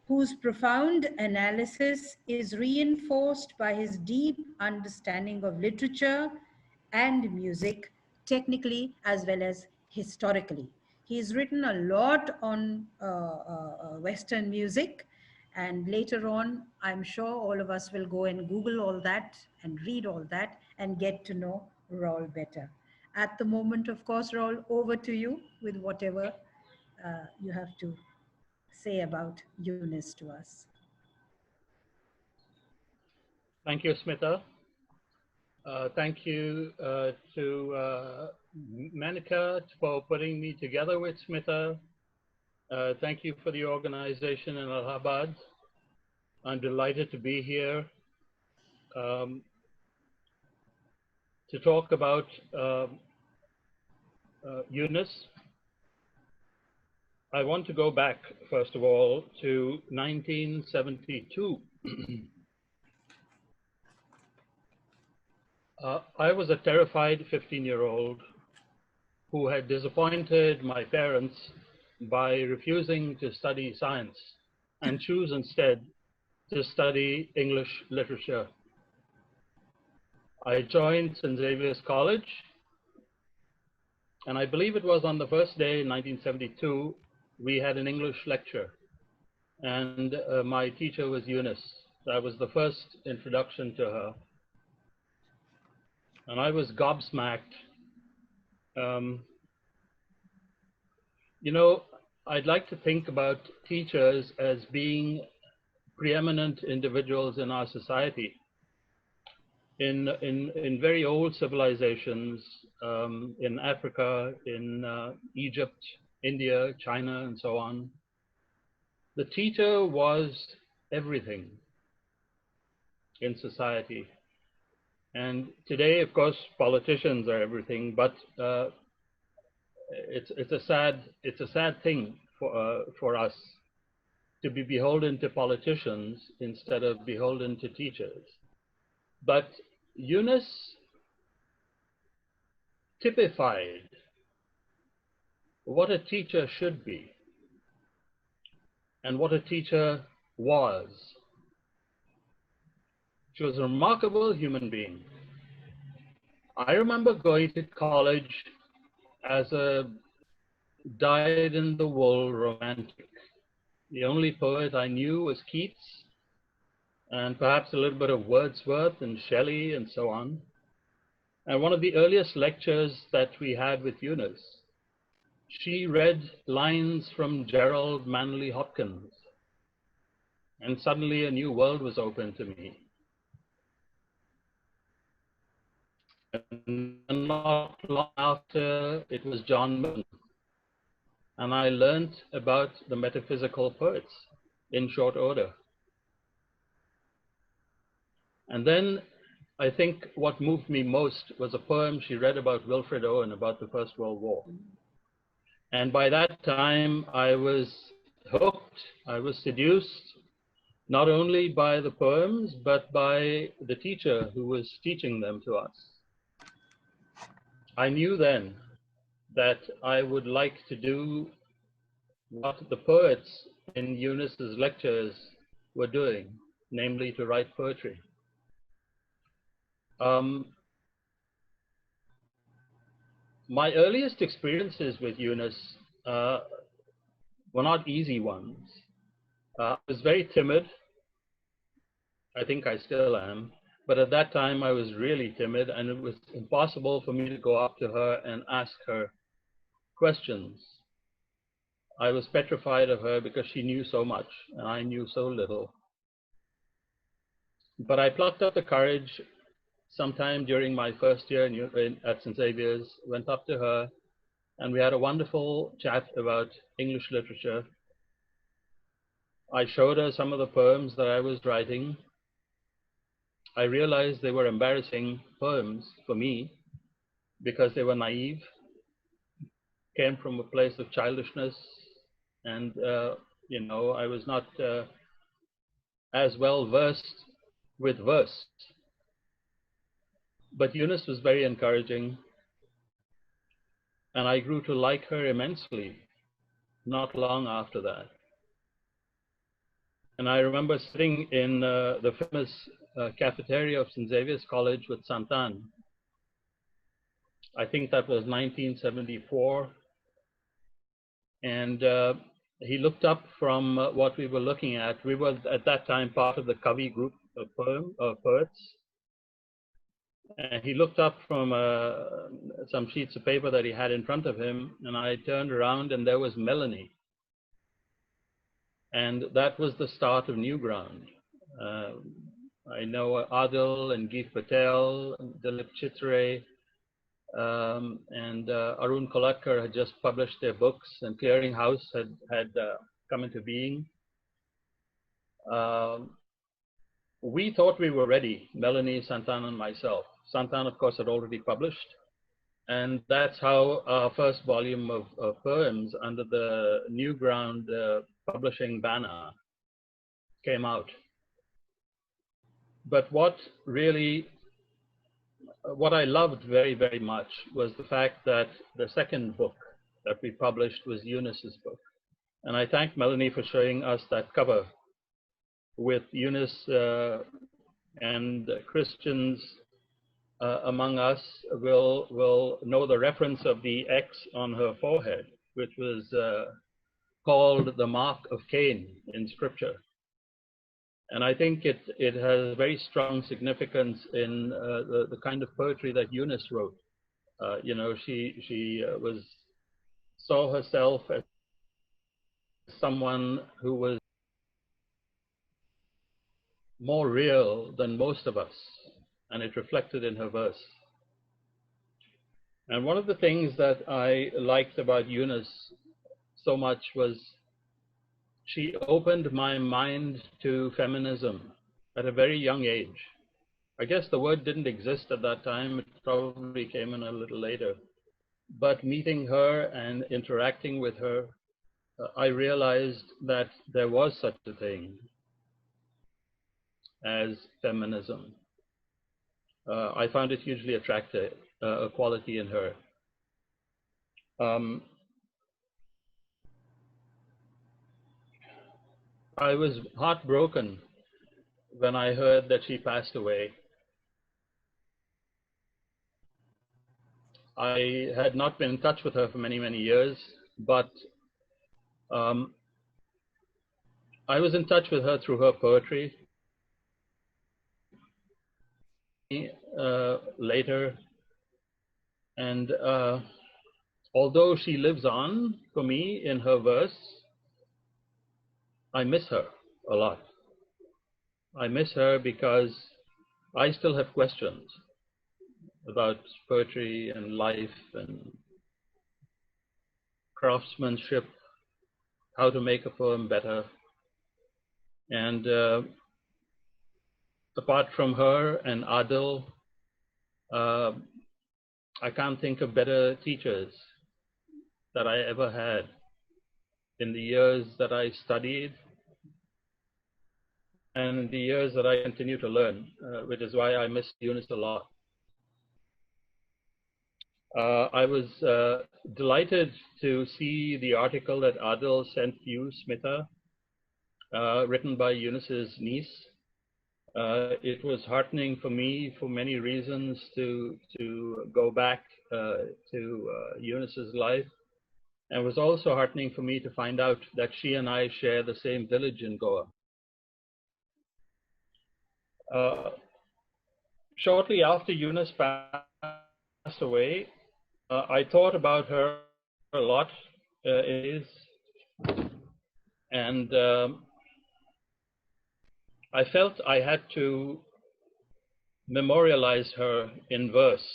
whose profound analysis is reinforced by his deep understanding of literature and music, technically as well as historically. He's written a lot on Western music, and later on, I'm sure all of us will go and Google all that and read all that and get to know Raul better. At the moment, of course, Raul, over to you with whatever you have to say about Eunice to us. Thank you, Smita. Thank you to Manika for putting me together with Smita. Thank you for the organization in Allahabad. I'm delighted to be here to talk about Eunice. I want to go back, first of all, to 1972. I was a terrified 15-year-old who had disappointed my parents by refusing to study science and choose instead to study English literature. I joined St. Xavier's College, and I believe it was on the first day in 1972, we had an English lecture, and my teacher was Eunice. That was the first introduction to her. And I was gobsmacked. You know, I'd like to think about teachers as being preeminent individuals in our society. In very old civilizations, in Africa, in Egypt, India, China, and so on, the teacher was everything in society. And today, of course, politicians are everything, but it's a sad thing for us to be beholden to politicians instead of beholden to teachers. But Eunice typified what a teacher should be and what a teacher was. She was a remarkable human being. I remember going to college as a dyed-in-the-wool romantic. The only poet I knew was Keats, and perhaps a little bit of Wordsworth and Shelley and so on. And one of the earliest lectures that we had with Eunice, she read lines from Gerald Manley Hopkins, and suddenly a new world was open to me. And not long after, it was John Milton. And I learned about the metaphysical poets in short order. And then I think what moved me most was a poem she read about Wilfred Owen about the First World War. And by that time, I was hooked, I was seduced, not only by the poems, but by the teacher who was teaching them to us. I knew then that I would like to do what the poets in Eunice's lectures were doing, namely to write poetry. My earliest experiences with Eunice were not easy ones. I was very timid. I think I still am. But at that time, I was really timid, and it was impossible for me to go up to her and ask her questions. I was petrified of her because she knew so much, and I knew so little. But I plucked up the courage sometime during my first year at St. Xavier's, went up to her, and we had a wonderful chat about English literature. I showed her some of the poems that I was writing. I realized they were embarrassing poems for me because they were naive, came from a place of childishness, and you know, I was not as well versed with verse. But Eunice was very encouraging, and I grew to like her immensely not long after that. And I remember sitting in the famous cafeteria of St. Xavier's College with Santan. I think that was 1974. And he looked up from what we were looking at. We were at that time part of the Kavi group of poets. And he looked up from some sheets of paper that he had in front of him, and I turned around and there was Melanie. And that was the start of New Ground. I know Adil and Geet Patel, Dilip Chitre, and Arun Kolatkar had just published their books, and Clearing House had come into being. We thought we were ready, Melanie, Santan, and myself. Santan, of course, had already published. And that's how our first volume of poems under the New Ground publishing banner came out. But what I loved very, very much was the fact that the second book that we published was Eunice's book. And I thank Melanie for showing us that cover, with Eunice and Christians among us will know the reference of the X on her forehead, which was called the mark of Cain in Scripture. And I think it has very strong significance in the kind of poetry that Eunice wrote. You know, she saw herself as someone who was more real than most of us, and it reflected in her verse. And one of the things that I liked about Eunice so much was she opened my mind to feminism at a very young age. I guess the word didn't exist at that time. It probably came in a little later. But meeting her and interacting with her, I realized that there was such a thing as feminism. I found it hugely attractive, a quality in her. I was heartbroken when I heard that she passed away. I had not been in touch with her for many, many years, but I was in touch with her through her poetry. Later, and although she lives on for me in her verse, I miss her a lot. I miss her because I still have questions about poetry and life and craftsmanship, how to make a poem better. And apart from her and Adil, I can't think of better teachers that I ever had in the years that I studied and the years that I continue to learn, which is why I miss Eunice a lot. I was delighted to see the article that Adil sent you, Smita, written by Eunice's niece. It was heartening for me for many reasons to go back to Eunice's life. And it was also heartening for me to find out that she and I share the same village in Goa. Shortly after Eunice passed away, I thought about her a lot, and I felt I had to memorialize her in verse.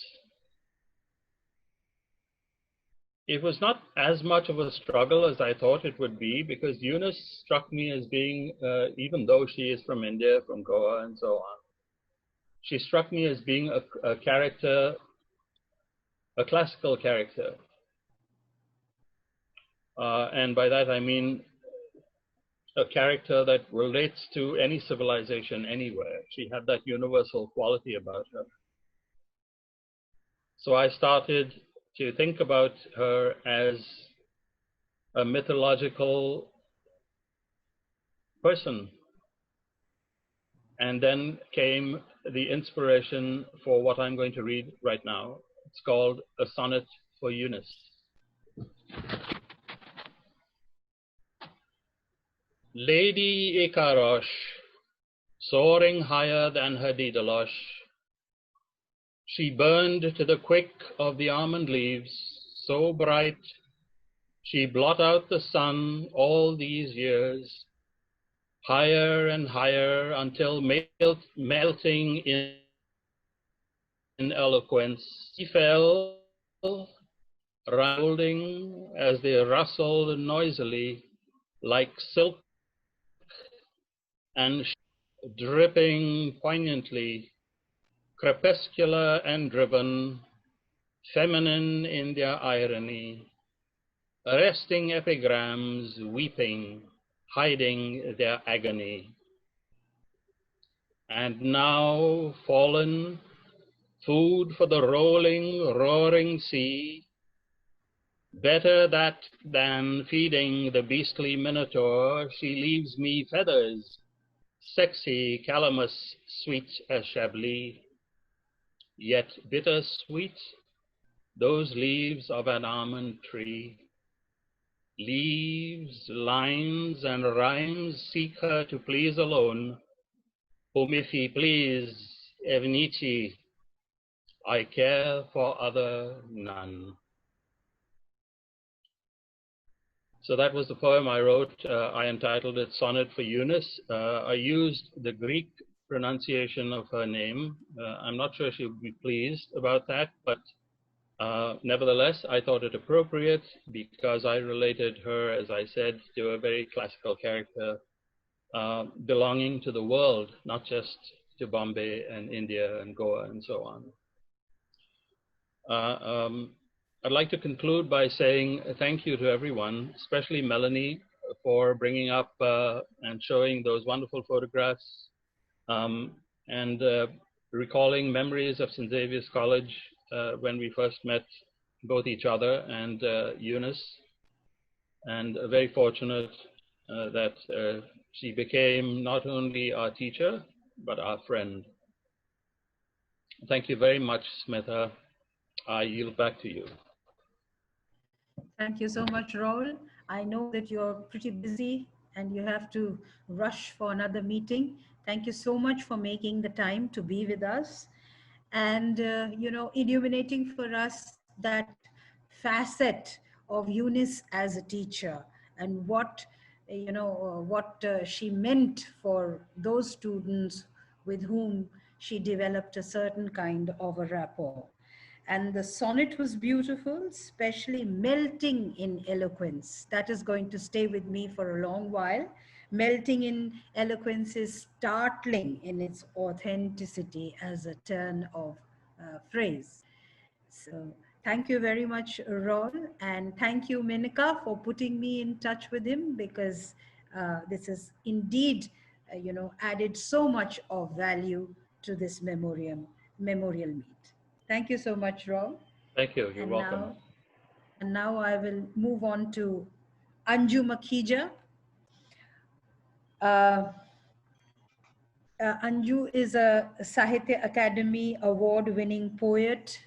It was not as much of a struggle as I thought it would be, because Eunice struck me as being, even though she is from India, from Goa and so on, she struck me as being a character, a classical character. And by that I mean a character that relates to any civilization anywhere. She had that universal quality about her. So I started to think about her as a mythological person. And then came the inspiration for what I'm going to read right now. It's called A Sonnet for Eunice. Lady Ikarosh, soaring higher than her Daedalosh, she burned to the quick of the almond leaves, so bright, she blot out the sun all these years, higher and higher until melting in eloquence, she fell, rolling as they rustled noisily like silk and dripping poignantly, crepuscular and driven, feminine in their irony, arresting epigrams, weeping, hiding their agony. And now fallen, food for the rolling, roaring sea, better that than feeding the beastly minotaur, she leaves me feathers, sexy, calamus, sweet as Chablis, yet bitter sweet, those leaves of an almond tree. Leaves, lines, and rhymes seek her to please alone, whom if he please, Eunice, I care for other none. So that was the poem I wrote. I entitled it Sonnet for Eunice. I used the Greek pronunciation of her name. I'm not sure she would be pleased about that, but nevertheless, I thought it appropriate because I related her, as I said, to a very classical character belonging to the world, not just to Bombay and India and Goa and so on. I'd like to conclude by saying thank you to everyone, especially Melanie, for bringing up and showing those wonderful photographs and recalling memories of St. Xavier's College when we first met both each other and Eunice. And very fortunate that she became not only our teacher, but our friend. Thank you very much, Smitha. I yield back to you. Thank you so much, Raul. I know that you're pretty busy and you have to rush for another meeting. Thank you so much for making the time to be with us and, illuminating for us that facet of Eunice as a teacher and what, she meant for those students with whom she developed a certain kind of a rapport. And the sonnet was beautiful, especially melting in eloquence. That is going to stay with me for a long while. Melting in eloquence is startling in its authenticity as a turn of phrase. So thank you very much, Raul. And thank you, Menika, for putting me in touch with him because this has indeed, added so much of value to this memorial meet. Thank you so much, Rob. Thank you. You're welcome. Now I will move on to Anju Makhija. Anju is a Sahitya Academy award-winning poet,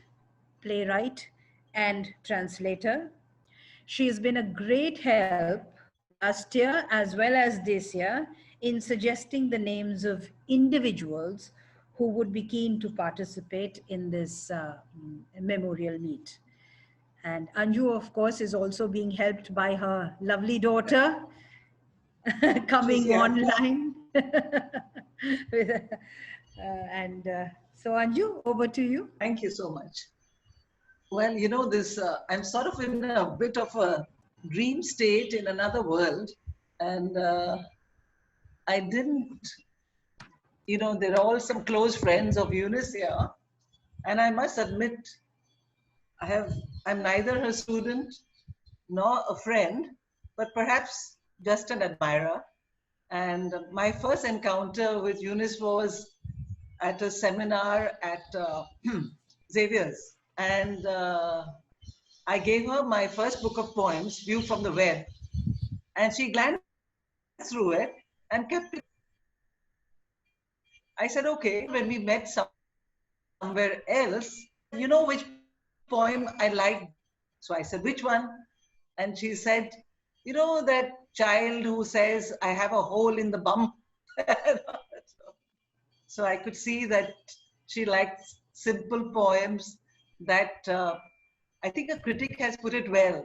playwright, and translator. She has been a great help last year as well as this year in suggesting the names of individuals who would be keen to participate in this memorial meet. And Anju, of course, is also being helped by her lovely daughter coming online. So Anju, over to you. Thank you so much. Well, I'm sort of in a bit of a dream state in another world. And I didn't, there are all some close friends of Eunice here. And I must admit, I'm neither her student nor a friend, but perhaps just an admirer. And my first encounter with Eunice was at a seminar at Xavier's. And I gave her my first book of poems, View from the Web. And she glanced through it and kept it. I said, okay, when we met somewhere else, you know which poem I liked? So I said, which one? And she said, you know that child who says, I have a hole in the bum? So I could see that she liked simple poems that I think a critic has put it well.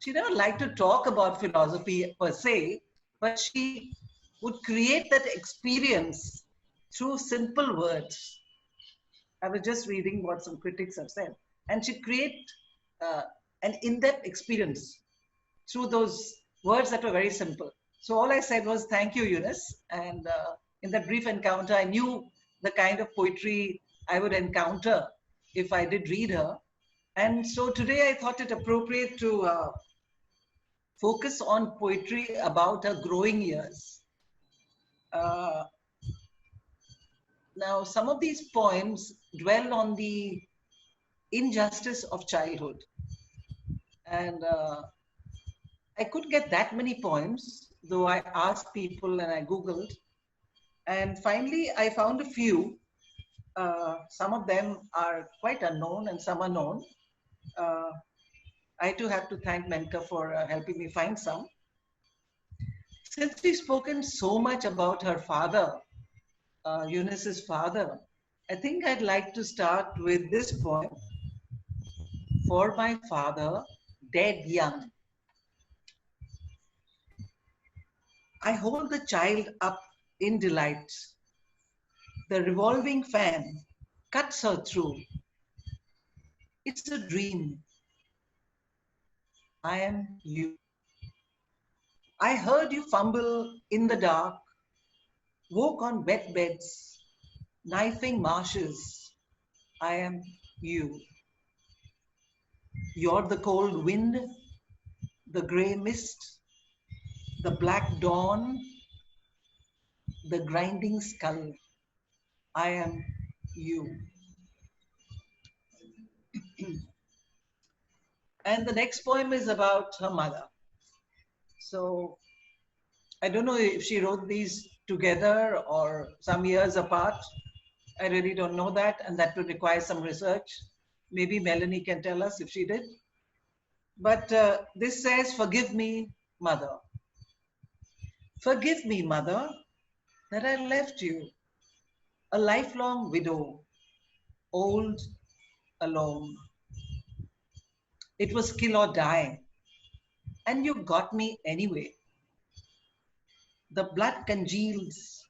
She never liked to talk about philosophy per se, but she would create that experience through simple words. I was just reading what some critics have said. And she'd create an in-depth experience through those words that were very simple. So all I said was, thank you, Eunice. And in that brief encounter, I knew the kind of poetry I would encounter if I did read her. And so today I thought it appropriate to focus on poetry about her growing years. Now, some of these poems dwell on the injustice of childhood. And I couldn't get that many poems, though I asked people and I Googled. And finally, I found a few. Some of them are quite unknown and some are known. I too have to thank Menka for helping me find some. Since we've spoken so much about her father, Eunice's father, I think I'd like to start with this poem, For My Father, Dead Young. I hold the child up in delight. The revolving fan cuts her through. It's a dream. I am you. I heard you fumble in the dark, woke on wet beds, knifing marshes. I am you. You're the cold wind, the grey mist, the black dawn, the grinding skull. I am you. And the next poem is about her mother. So I don't know if she wrote these together or some years apart. I really don't know that, and that would require some research. Maybe Melanie can tell us if she did. But this says, forgive me, mother. Forgive me, mother, that I left you, a lifelong widow, old, alone. It was kill or die, and you got me anyway. The blood congeals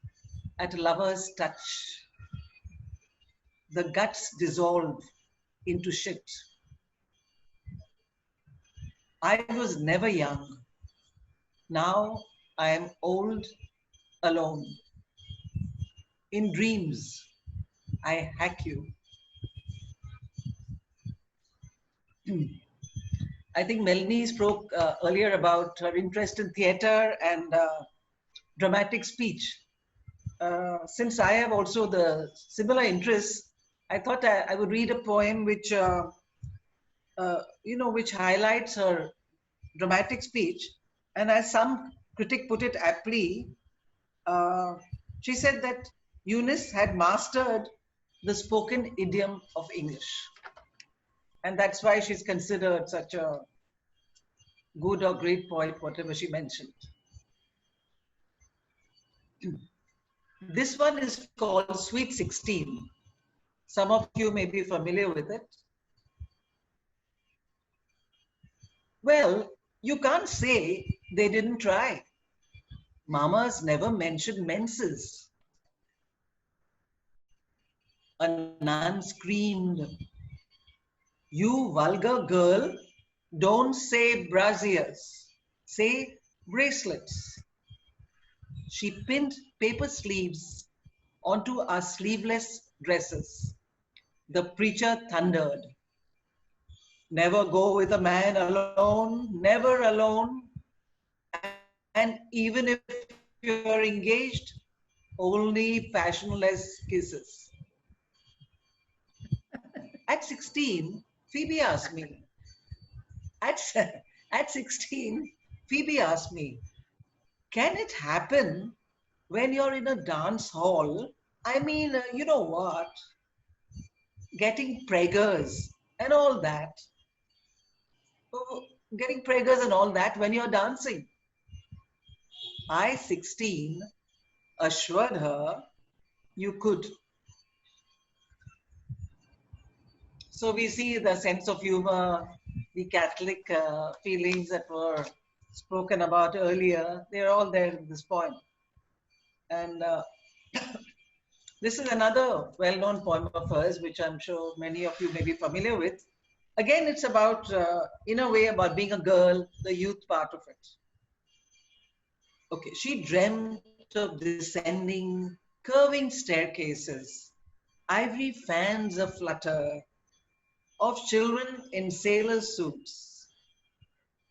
at a lover's touch. The guts dissolve into shit. I was never young. Now I am old, alone. In dreams, I hack you. I think Melanie spoke earlier about her interest in theatre and dramatic speech. Since I have also the similar interests, I thought I would read a poem which, which highlights her dramatic speech. And as some critic put it aptly, she said that Eunice had mastered the spoken idiom of English. And that's why she's considered such a good or great poet, whatever she mentioned. This one is called Sweet 16. Some of you may be familiar with it. Well, you can't say they didn't try. Mamas never mentioned menses. A nun screamed, "You vulgar girl, don't say braziers, say bracelets." She pinned paper sleeves onto our sleeveless dresses. The preacher thundered, "Never go with a man alone, never alone. And even if you're engaged, only passionless kisses." At 16, Phoebe asked me, at 16, Phoebe asked me, "Can it happen when you're in a dance hall? I mean, you know what? Getting preggers and all that. Getting preggers and all that when you're dancing." I, 16, assured her you could. So we see the sense of humor, the Catholic feelings that were spoken about earlier. They're all there in this poem. And this is another well-known poem of hers, which I'm sure many of you may be familiar with. Again, it's about, in a way, about being a girl, the youth part of it. Okay, she dreamt of descending, curving staircases, ivory fans aflutter, of children in sailor suits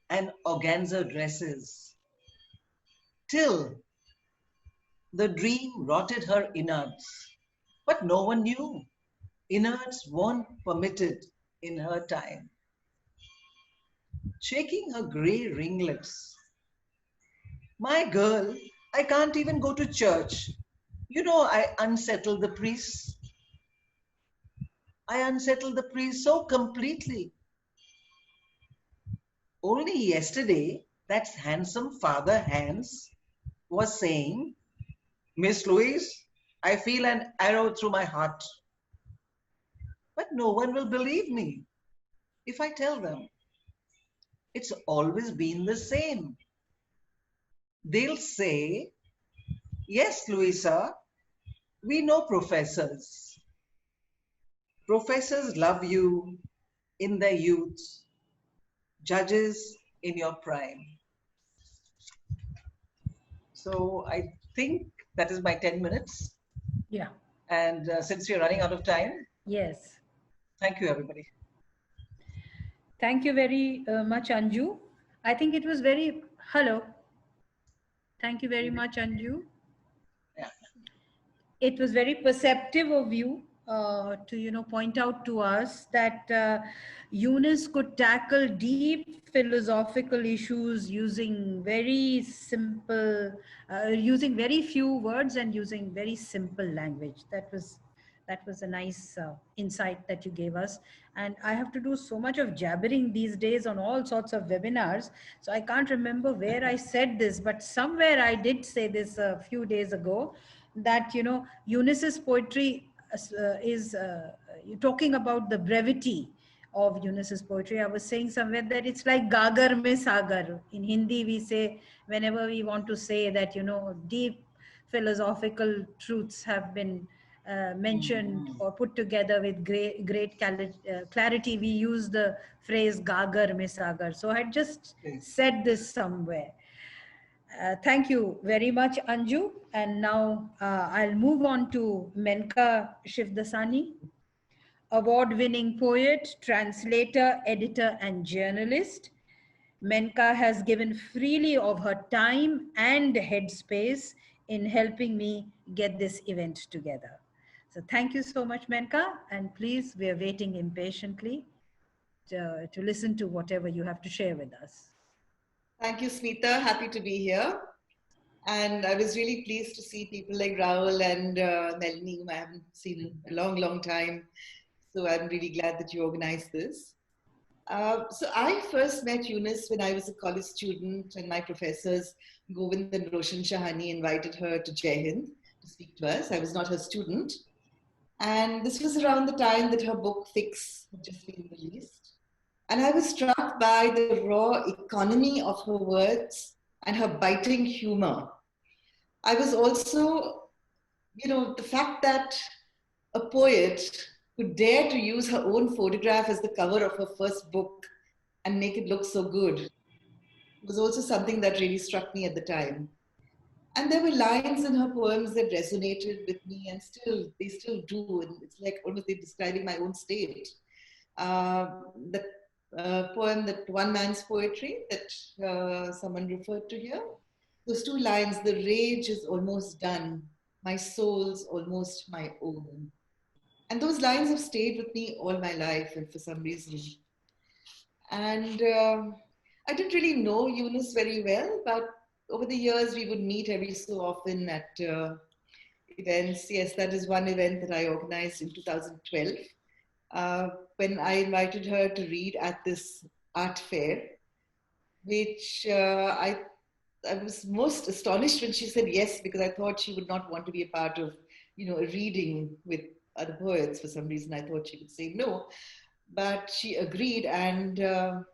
and organza dresses, till the dream rotted her innards. But no one knew. Innards weren't permitted in her time. Shaking her grey ringlets, "My girl, I can't even go to church. You know, I unsettled the priests. I unsettled the priests so completely. Only yesterday, that handsome Father Hans was saying, Miss Louise, I feel an arrow through my heart. But no one will believe me if I tell them. It's always been the same. They'll say, yes, Louisa, we know professors. Professors love you in their youth, judges in your prime. So I think that is my 10 minutes. Yeah. And since we're running out of time, Yes. thank you, everybody. Thank you very much, Anju. I think it was very, hello. Thank you very much, Anju. Yeah. It was very perceptive of you to, point out to us that Eunice could tackle deep philosophical issues using very simple, using very few words and using very simple language. That was a nice insight that you gave us. And I have to do so much of jabbering these days on all sorts of webinars. So I can't remember where I said this, but somewhere I did say this a few days ago, that, Eunice's poetry is talking about the brevity of Eunice's poetry. I was saying somewhere that it's like Gagar mein Sagar. In Hindi, we say, whenever we want to say that, deep philosophical truths have been mentioned or put together with great clarity, we use the phrase Gagar mein Sagar. So I had just said this somewhere. Thank you very much, Anju. And now I'll move on to Menka Shivdasani, award-winning poet, translator, editor, and journalist. Menka has given freely of her time and headspace in helping me get this event together. So thank you so much, Menka. And please, we are waiting impatiently to listen to whatever you have to share with us. Thank you, Smita. Happy to be here. And I was really pleased to see people like Rahul and Melanie, whom I haven't seen in a long, long time. So I'm really glad that you organized this. So I first met Eunice when I was a college student, and my professors, Govind and Roshan Shahani, invited her to Jai Hind to speak to us. I was not her student. And this was around the time that her book Fix had just been released. And I was struck by the raw economy of her words and her biting humor. I was also, the fact that a poet could dare to use her own photograph as the cover of her first book and make it look so good was also something that really struck me at the time. And there were lines in her poems that resonated with me, and they still do. And it's like almost they're describing my own state. The poem, that One Man's Poetry, that someone referred to here, those two lines, the rage is almost done, my soul's almost my own. And those lines have stayed with me all my life, and for some reason. And I didn't really know Eunice very well, but over the years we would meet every so often at events. Yes, that is one event that I organized in 2012. When I invited her to read at this art fair, which I was most astonished when she said yes, because I thought she would not want to be a part of, a reading with other poets. For some reason, I thought she would say no, but she agreed. And to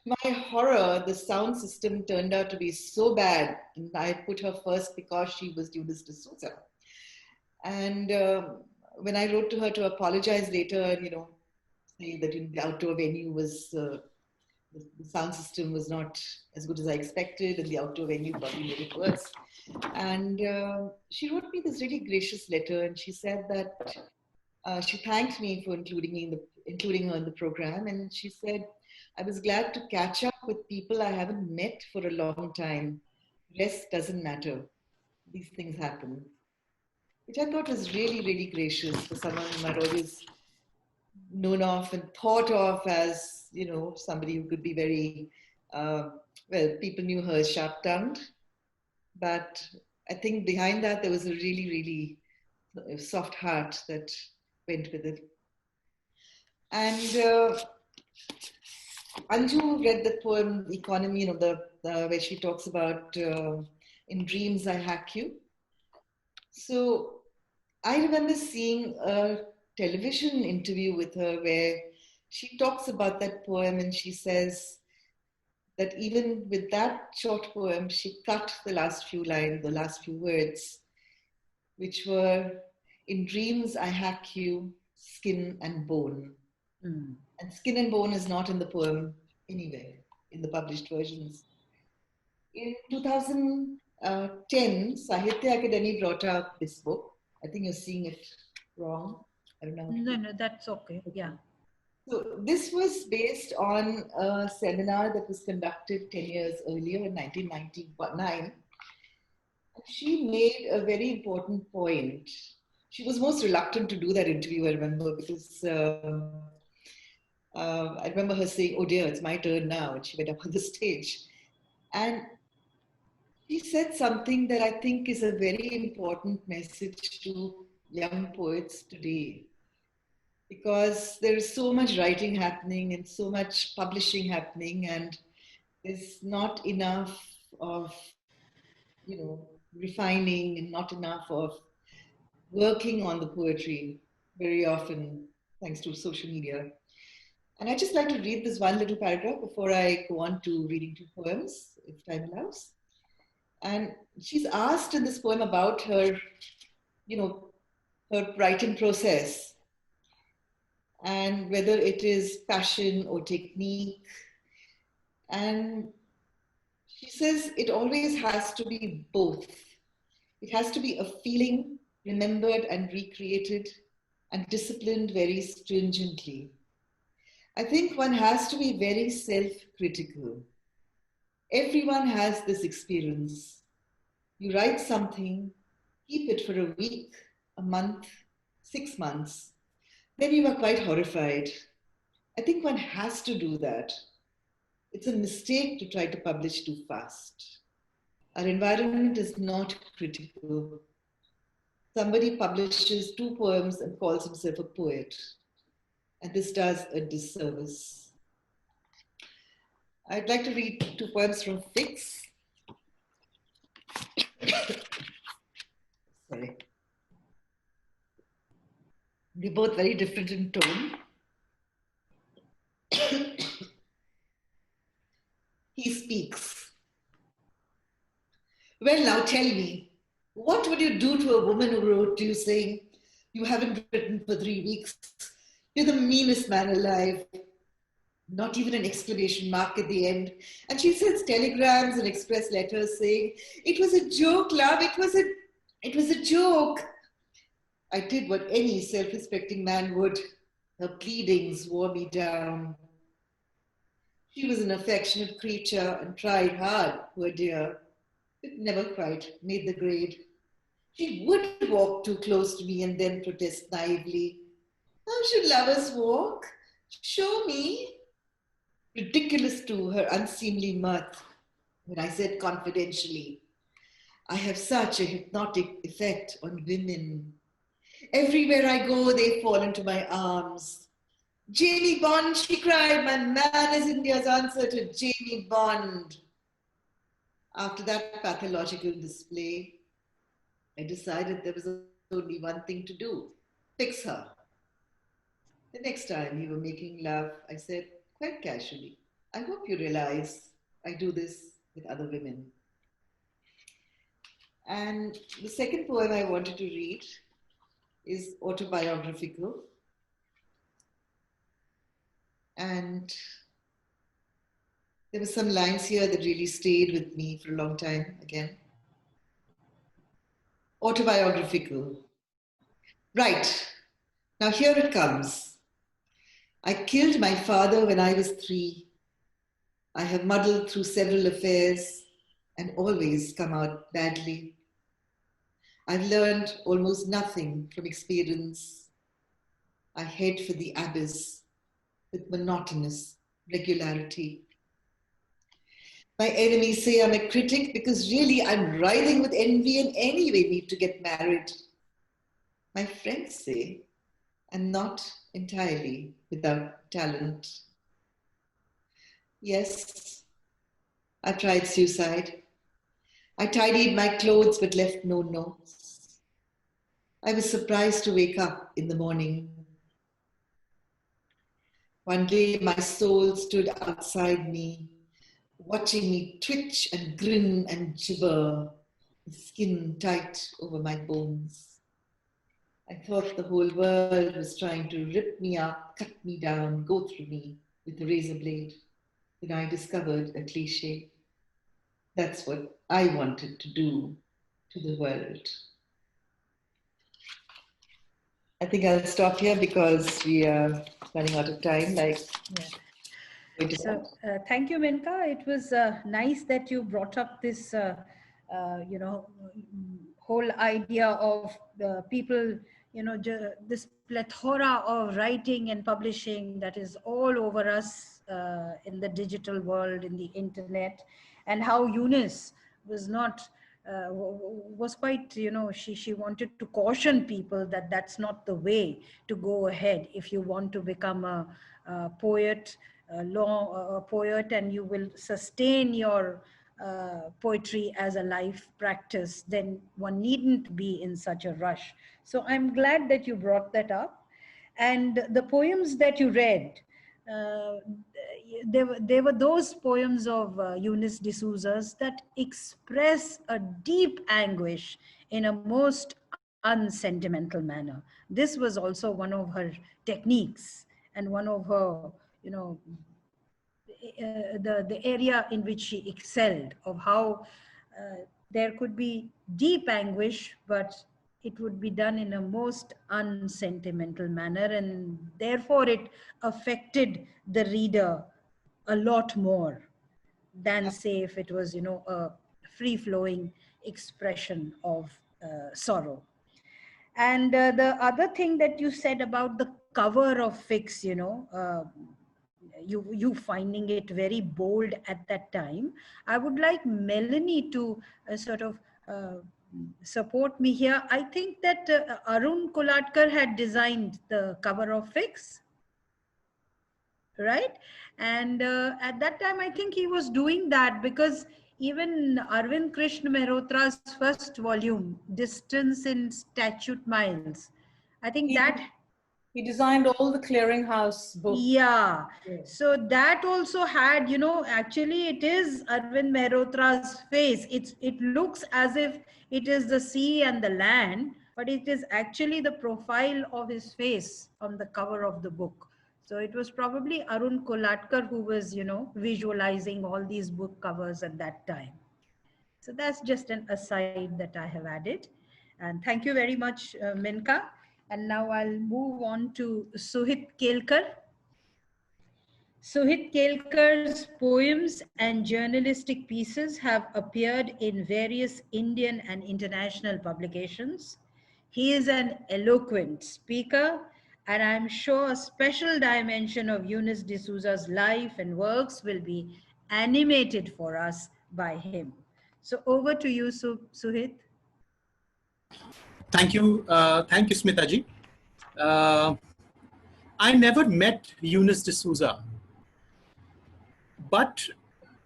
my horror, the sound system turned out to be so bad, and I put her first because she was Eunice de Souza. And when I wrote to her to apologize later, and say that the outdoor venue was, the sound system was not as good as I expected, and the outdoor venue probably made it worse. And she wrote me this really gracious letter, and she said that she thanked me for including her in the program, and she said, I was glad to catch up with people I haven't met for a long time. Rest doesn't matter. These things happen. Which I thought was really, really gracious for someone whom I'd always known of and thought of as, somebody who could be very, people knew her as sharp-tongued. But I think behind that, there was a really, really soft heart that went with it. And Anju read the poem Economy, you know, where she talks about in dreams I hack you. So I remember seeing a television interview with her where she talks about that poem, and she says that even with that short poem, she cut the last few lines, the last few words, which were, in dreams I hack you, skin and bone. Mm. And skin and bone is not in the poem anywhere, in the published versions. In 2010, Sahitya Akademi brought out this book. I think you're seeing it wrong. I don't know. No, that's okay. Yeah. So this was based on a seminar that was conducted 10 years earlier in 1999. She made a very important point. She was most reluctant to do that interview, I remember, because I remember her saying, "Oh dear, it's my turn now." And she went up on the stage. And she said something that I think is a very important message to young poets today. Because there is so much writing happening and so much publishing happening, and there's not enough of, you know, refining and not enough of working on the poetry very often, thanks to social media. And I'd just like to read this one little paragraph before I go on to reading two poems, if time allows. And she's asked in this poem about her, you know, her writing process and whether it is passion or technique. And she says it always has to be both. It has to be a feeling remembered and recreated and disciplined very stringently. I think one has to be very self-critical. Everyone has this experience. You write something, keep it for a week, a month, 6 months. Then you are quite horrified. I think one has to do that. It's a mistake to try to publish too fast. Our environment is not critical. Somebody publishes 2 poems and calls himself a poet. And this does a disservice. I'd like to read 2 poems from Fix. Sorry. They're both very different in tone. He speaks. Well, now tell me, what would you do to a woman who wrote to you saying, "You haven't written for 3 weeks. You're the meanest man alive." Not even an exclamation mark at the end. And she sends telegrams and express letters saying, "It was a joke, love. It was a joke." I did what any self-respecting man would. Her pleadings wore me down. She was an affectionate creature and tried hard, poor dear, but never quite made the grade. She would walk too close to me and then protest naively. "How should lovers walk? Show me." Ridiculous too, her unseemly mirth. When I said confidentially, "I have such a hypnotic effect on women. Everywhere I go, they fall into my arms." "Jamie Bond," she cried. "My man is India's answer to Jamie Bond." After that pathological display, I decided there was only one thing to do: fix her. The next time we were making love, I said quite casually, "I hope you realize I do this with other women." And the second poem I wanted to read is autobiographical. And there were some lines here that really stayed with me for a long time again. Autobiographical. Right, now here it comes. I killed my father when I was 3. I have muddled through several affairs and always come out badly. I've learned almost nothing from experience. I head for the abyss with monotonous regularity. My enemies say I'm a critic because really I'm writhing with envy and anyway need to get married. My friends say I'm not entirely without talent. Yes, I tried suicide. I tidied my clothes but left no notes. I was surprised to wake up in the morning. One day my soul stood outside me, watching me twitch and grin and gibber, the skin tight over my bones. I thought the whole world was trying to rip me up, cut me down, go through me with a razor blade. Then I discovered a cliche. That's what I wanted to do to the world. I think I'll stop here because we are running out of time. So thank you, Menka. It was nice that you brought up this, whole idea of the people, this plethora of writing and publishing that is all over us in the digital world, in the internet, and how Eunice was not, was quite, she wanted to caution people that that's not the way to go ahead if you want to become a poet, a poet, and you will sustain your poetry as a life practice, then one needn't be in such a rush. So I'm glad that you brought that up. And the poems that you read, they were those poems of Eunice de Souza's that express a deep anguish in a most unsentimental manner. This was also one of her techniques and one of her, the area in which she excelled, of how there could be deep anguish, but it would be done in a most unsentimental manner, and therefore it affected the reader a lot more than, say, if it was, a free-flowing expression of sorrow. And the other thing that you said about the cover of Fix, you finding it very bold at that time. I would like Melanie to sort of support me here. I think that Arun Kolatkar had designed the cover of Fix, right? And at that time, I think he was doing that because even Arvind Krishna Mehrotra's first volume, Distance in Statute Miles, I think he designed all the clearinghouse books. Yeah. So that also had, actually it is Arvind Mehrotra's face. It looks as if it is the sea and the land, but it is actually the profile of his face on the cover of the book. So it was probably Arun Kolatkar who was, visualizing all these book covers at that time. So that's just an aside that I have added. And thank you very much, Menka. And now I'll move on to Suhit Kelkar. Suhit Kelkar's poems and journalistic pieces have appeared in various Indian and international publications. He is an eloquent speaker, and I'm sure a special dimension of Eunice de Souza's life and works will be animated for us by him. So over to you, Suhit. Thank you, Smita ji. I never met Eunice de Souza, but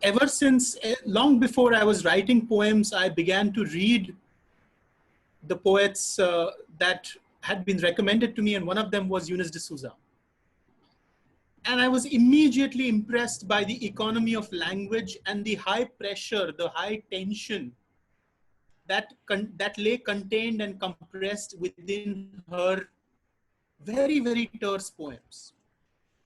ever since, long before I was writing poems, I began to read the poets that had been recommended to me, and one of them was Eunice de Souza. And I was immediately impressed by the economy of language and the high pressure, the high tension that lay contained and compressed within her very, very terse poems.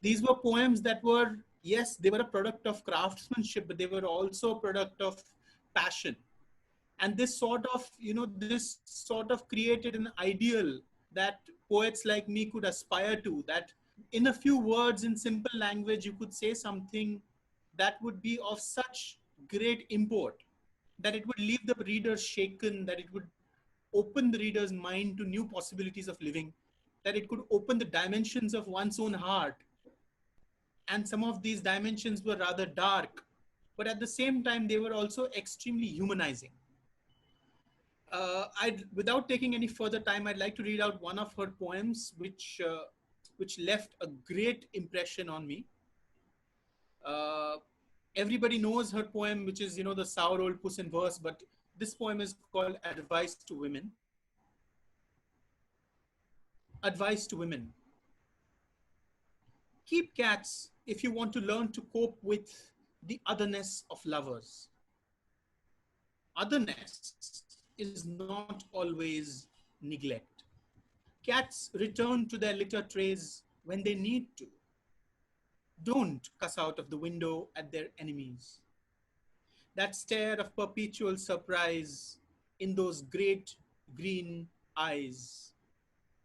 These were poems that were, yes, they were a product of craftsmanship, but they were also a product of passion. And this sort of created an ideal that poets like me could aspire to, that in a few words, in simple language, you could say something that would be of such great import, that it would leave the reader shaken, that it would open the reader's mind to new possibilities of living, that it could open the dimensions of one's own heart. And some of these dimensions were rather dark. but at the same time, they were also extremely humanizing. Without taking any further time, I'd like to read out one of her poems, which left a great impression on me. Everybody knows her poem, which is, the Sour Old Puss in Verse, but this poem is called Advice to Women. Advice to Women. Keep cats if you want to learn to cope with the otherness of lovers. Otherness is not always neglect. Cats return to their litter trays when they need to. Don't cuss out of the window at their enemies. That stare of perpetual surprise in those great green eyes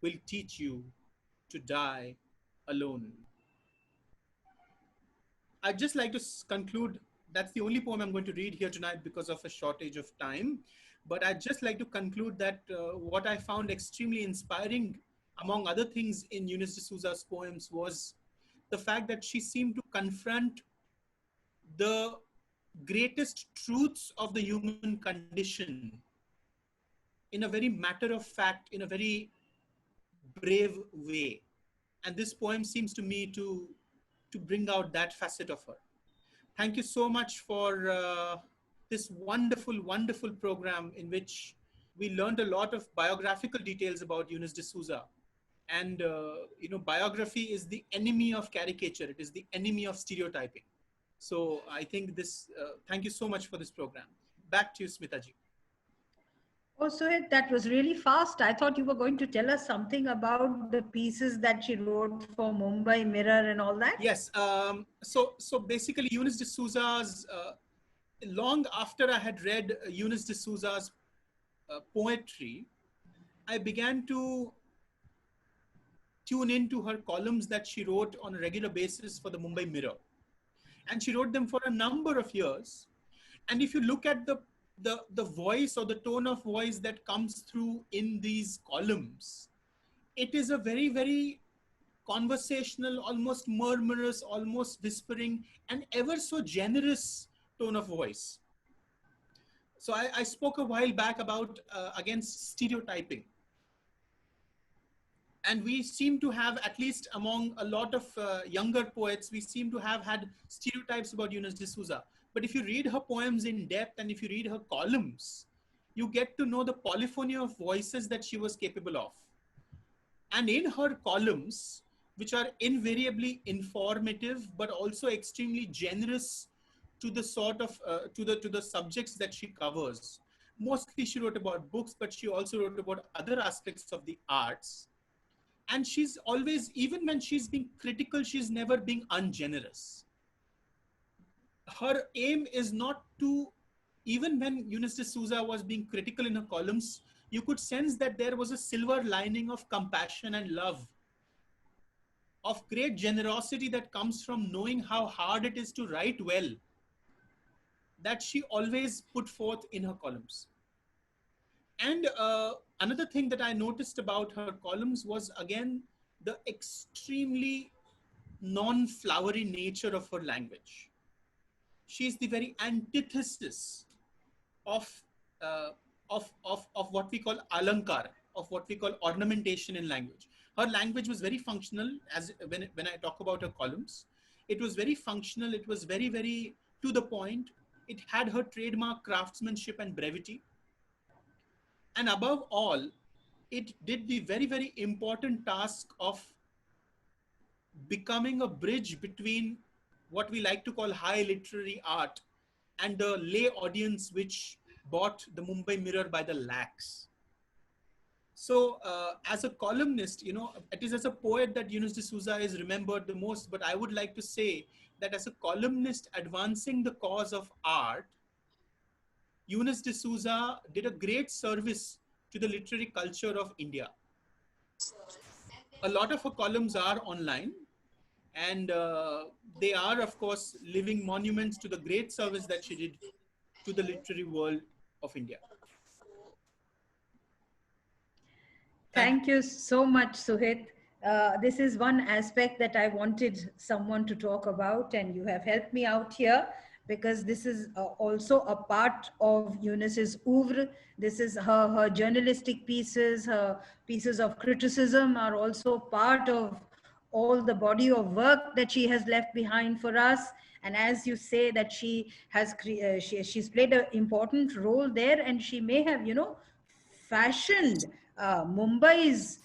will teach you to die alone. I'd just like to conclude. That's the only poem I'm going to read here tonight because of a shortage of time. But I'd just like to conclude that what I found extremely inspiring, among other things, in Eunice D'Souza's poems was the fact that she seemed to confront the greatest truths of the human condition in a very matter of fact, in a very brave way. And this poem seems to me to bring out that facet of her. Thank you so much for this wonderful, wonderful program in which we learned a lot of biographical details about Eunice D'Souza. And, biography is the enemy of caricature. It is the enemy of stereotyping. So I think thank you so much for this program. Back to you, Smita ji. Oh, Suhit, that was really fast. I thought you were going to tell us something about the pieces that she wrote for Mumbai Mirror and all that. Yes. So basically, Eunice D'Souza's, long after I had read Eunice D'Souza's poetry, I began to tune into her columns that she wrote on a regular basis for the Mumbai Mirror. And she wrote them for a number of years. And if you look at the voice or the tone of voice that comes through in these columns, it is a very, very conversational, almost murmurous, almost whispering, and ever so generous tone of voice. So I spoke a while back about against stereotyping. And we seem to have, at least among a lot of younger poets, we seem to have had stereotypes about Eunice D'Souza. But if you read her poems in depth and if you read her columns, you get to know the polyphony of voices that she was capable of. And in her columns, which are invariably informative, but also extremely generous to the sort of, to the subjects that she covers. Mostly she wrote about books, but she also wrote about other aspects of the arts. And she's always, even when she's being critical, she's never being ungenerous. Her aim is not to, even when Eunice D'Souza was being critical in her columns, you could sense that there was a silver lining of compassion and love, of great generosity that comes from knowing how hard it is to write well, that she always put forth in her columns. And another thing that I noticed about her columns was, again, the extremely non-flowery nature of her language. She's the very antithesis of what we call alankar, of what we call ornamentation in language. Her language was very functional, as when I talk about her columns. It was very functional. It was very, very to the point. It had her trademark craftsmanship and brevity. And above all, it did the very, very important task of becoming a bridge between what we like to call high literary art and the lay audience which bought the Mumbai Mirror by the lakhs. So as a columnist, it is as a poet that Eunice D'Souza is remembered the most, but I would like to say that as a columnist advancing the cause of art, Eunice D'Souza did a great service to the literary culture of India. A lot of her columns are online, and they are, of course, living monuments to the great service that she did to the literary world of India. Thank you so much, Suhit. This is one aspect that I wanted someone to talk about, and you have helped me out here. because this is also a part of Eunice's oeuvre. This is her journalistic pieces, her pieces of criticism are also part of all the body of work that she has left behind for us. And as you say that she has she's played an important role there, and she may have, you know, fashioned Mumbai's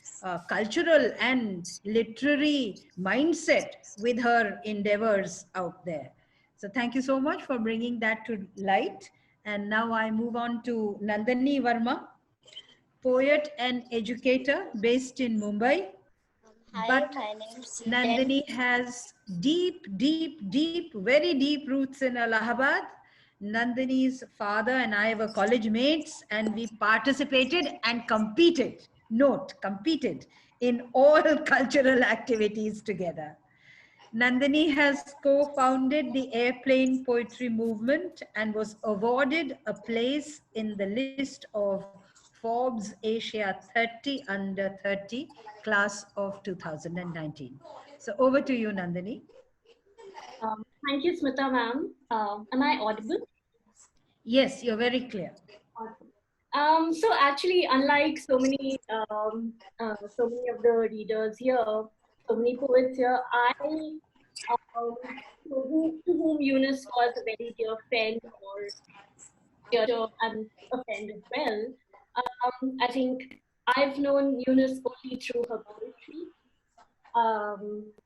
cultural and literary mindset with her endeavors out there. So thank you so much for bringing that to light. And now I move on to Nandini Verma, poet and educator based in Mumbai. Hi, But my name is Nandini has deep, very deep roots in Allahabad. Nandini's father and I were college mates, and we participated and competed, note, competed in all cultural activities together. Nandini has co-founded the Airplane Poetry Movement and was awarded a place in the list of Forbes Asia 30 under 30 class of 2019. So over to you, Nandini. Thank you, Smita ma'am. Am I audible? Yes, you're very clear. Awesome. So actually, unlike so many of the readers here, so many poets here, to whom Eunice was a very dear friend or dear and a friend as well. I think I've known Eunice only through her poetry.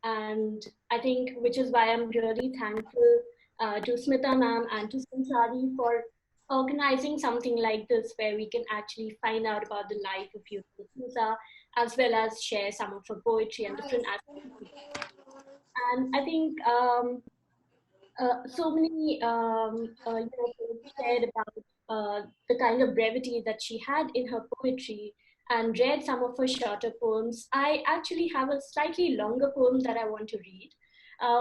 And I think, which is why I'm really thankful to Smita ma'am and to Sanchari for organizing something like this, where we can actually find out about the life of Eunice Souza, as well as share some of her poetry and different aspects. And I think so many poets shared about the kind of brevity that she had in her poetry, and read some of her shorter poems. I actually have a slightly longer poem that I want to read,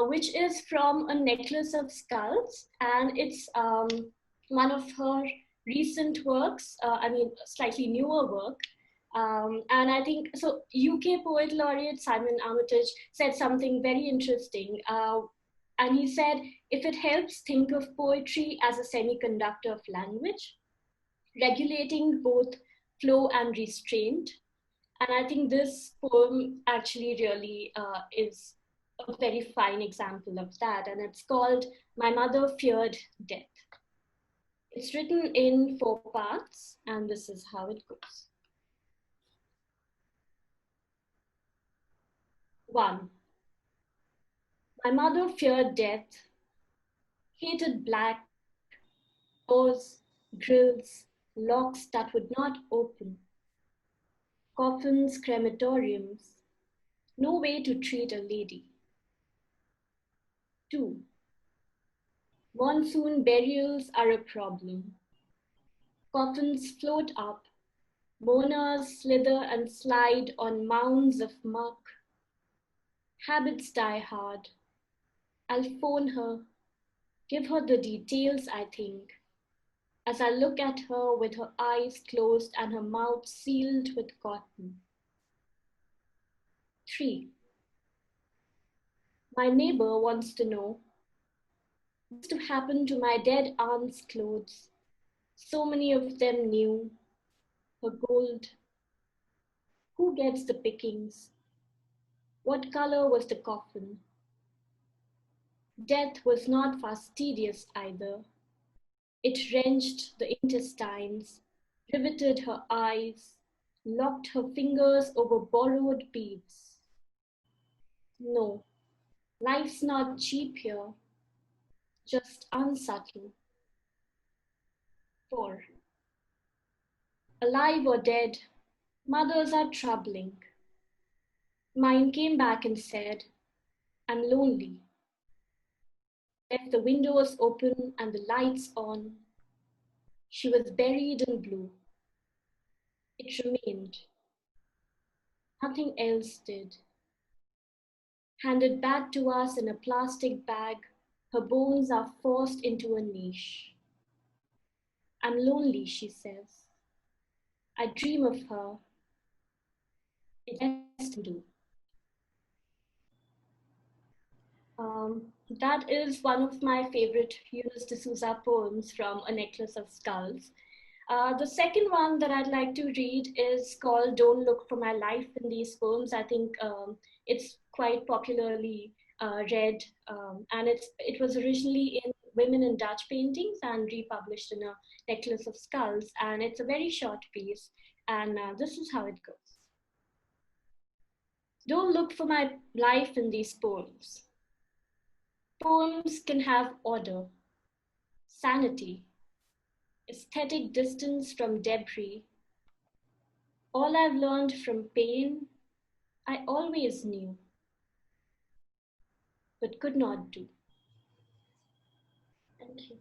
which is from A Necklace of Skulls, and it's one of her recent works, slightly newer work. And I think, so UK Poet Laureate Simon Armitage said something very interesting. And he said, if it helps, think of poetry as a semiconductor of language, regulating both flow and restraint. And I think this poem actually really is a very fine example of that. And it's called My Mother Feared Death. It's written in 4 parts, and this is how it goes. 1. My mother feared death, hated black, doors, grills, locks that would not open, coffins, crematoriums, no way to treat a lady. 2. Monsoon burials are a problem. Coffins float up, mourners slither and slide on mounds of muck. Habits die hard. I'll phone her, give her the details, I think, as I look at her with her eyes closed and her mouth sealed with cotton. 3. My neighbor wants to know what's to happen to my dead aunt's clothes. So many of them new, her gold. Who gets the pickings? What color was the coffin? Death was not fastidious either. It wrenched the intestines, riveted her eyes, locked her fingers over borrowed beads. No, life's not cheap here, just unsubtle. 4. Alive or dead, mothers are troubling. Mine came back and said, I'm lonely. Left the windows open and the lights on. She was buried in blue. It remained. Nothing else did. Handed back to us in a plastic bag, her bones are forced into a niche. I'm lonely, she says. I dream of her. It has to do. That is one of my favorite Eunice D'Souza poems from A Necklace of Skulls. The second one that I'd like to read is called Don't Look for My Life in These Poems. I think it's quite popularly read, and it was originally in Women in Dutch Paintings and republished in A Necklace of Skulls, and it's a very short piece, and this is how it goes. Don't look for my life in these poems. Poems can have order, sanity, aesthetic distance from debris. All I've learned from pain, I always knew, but could not do. Thank you.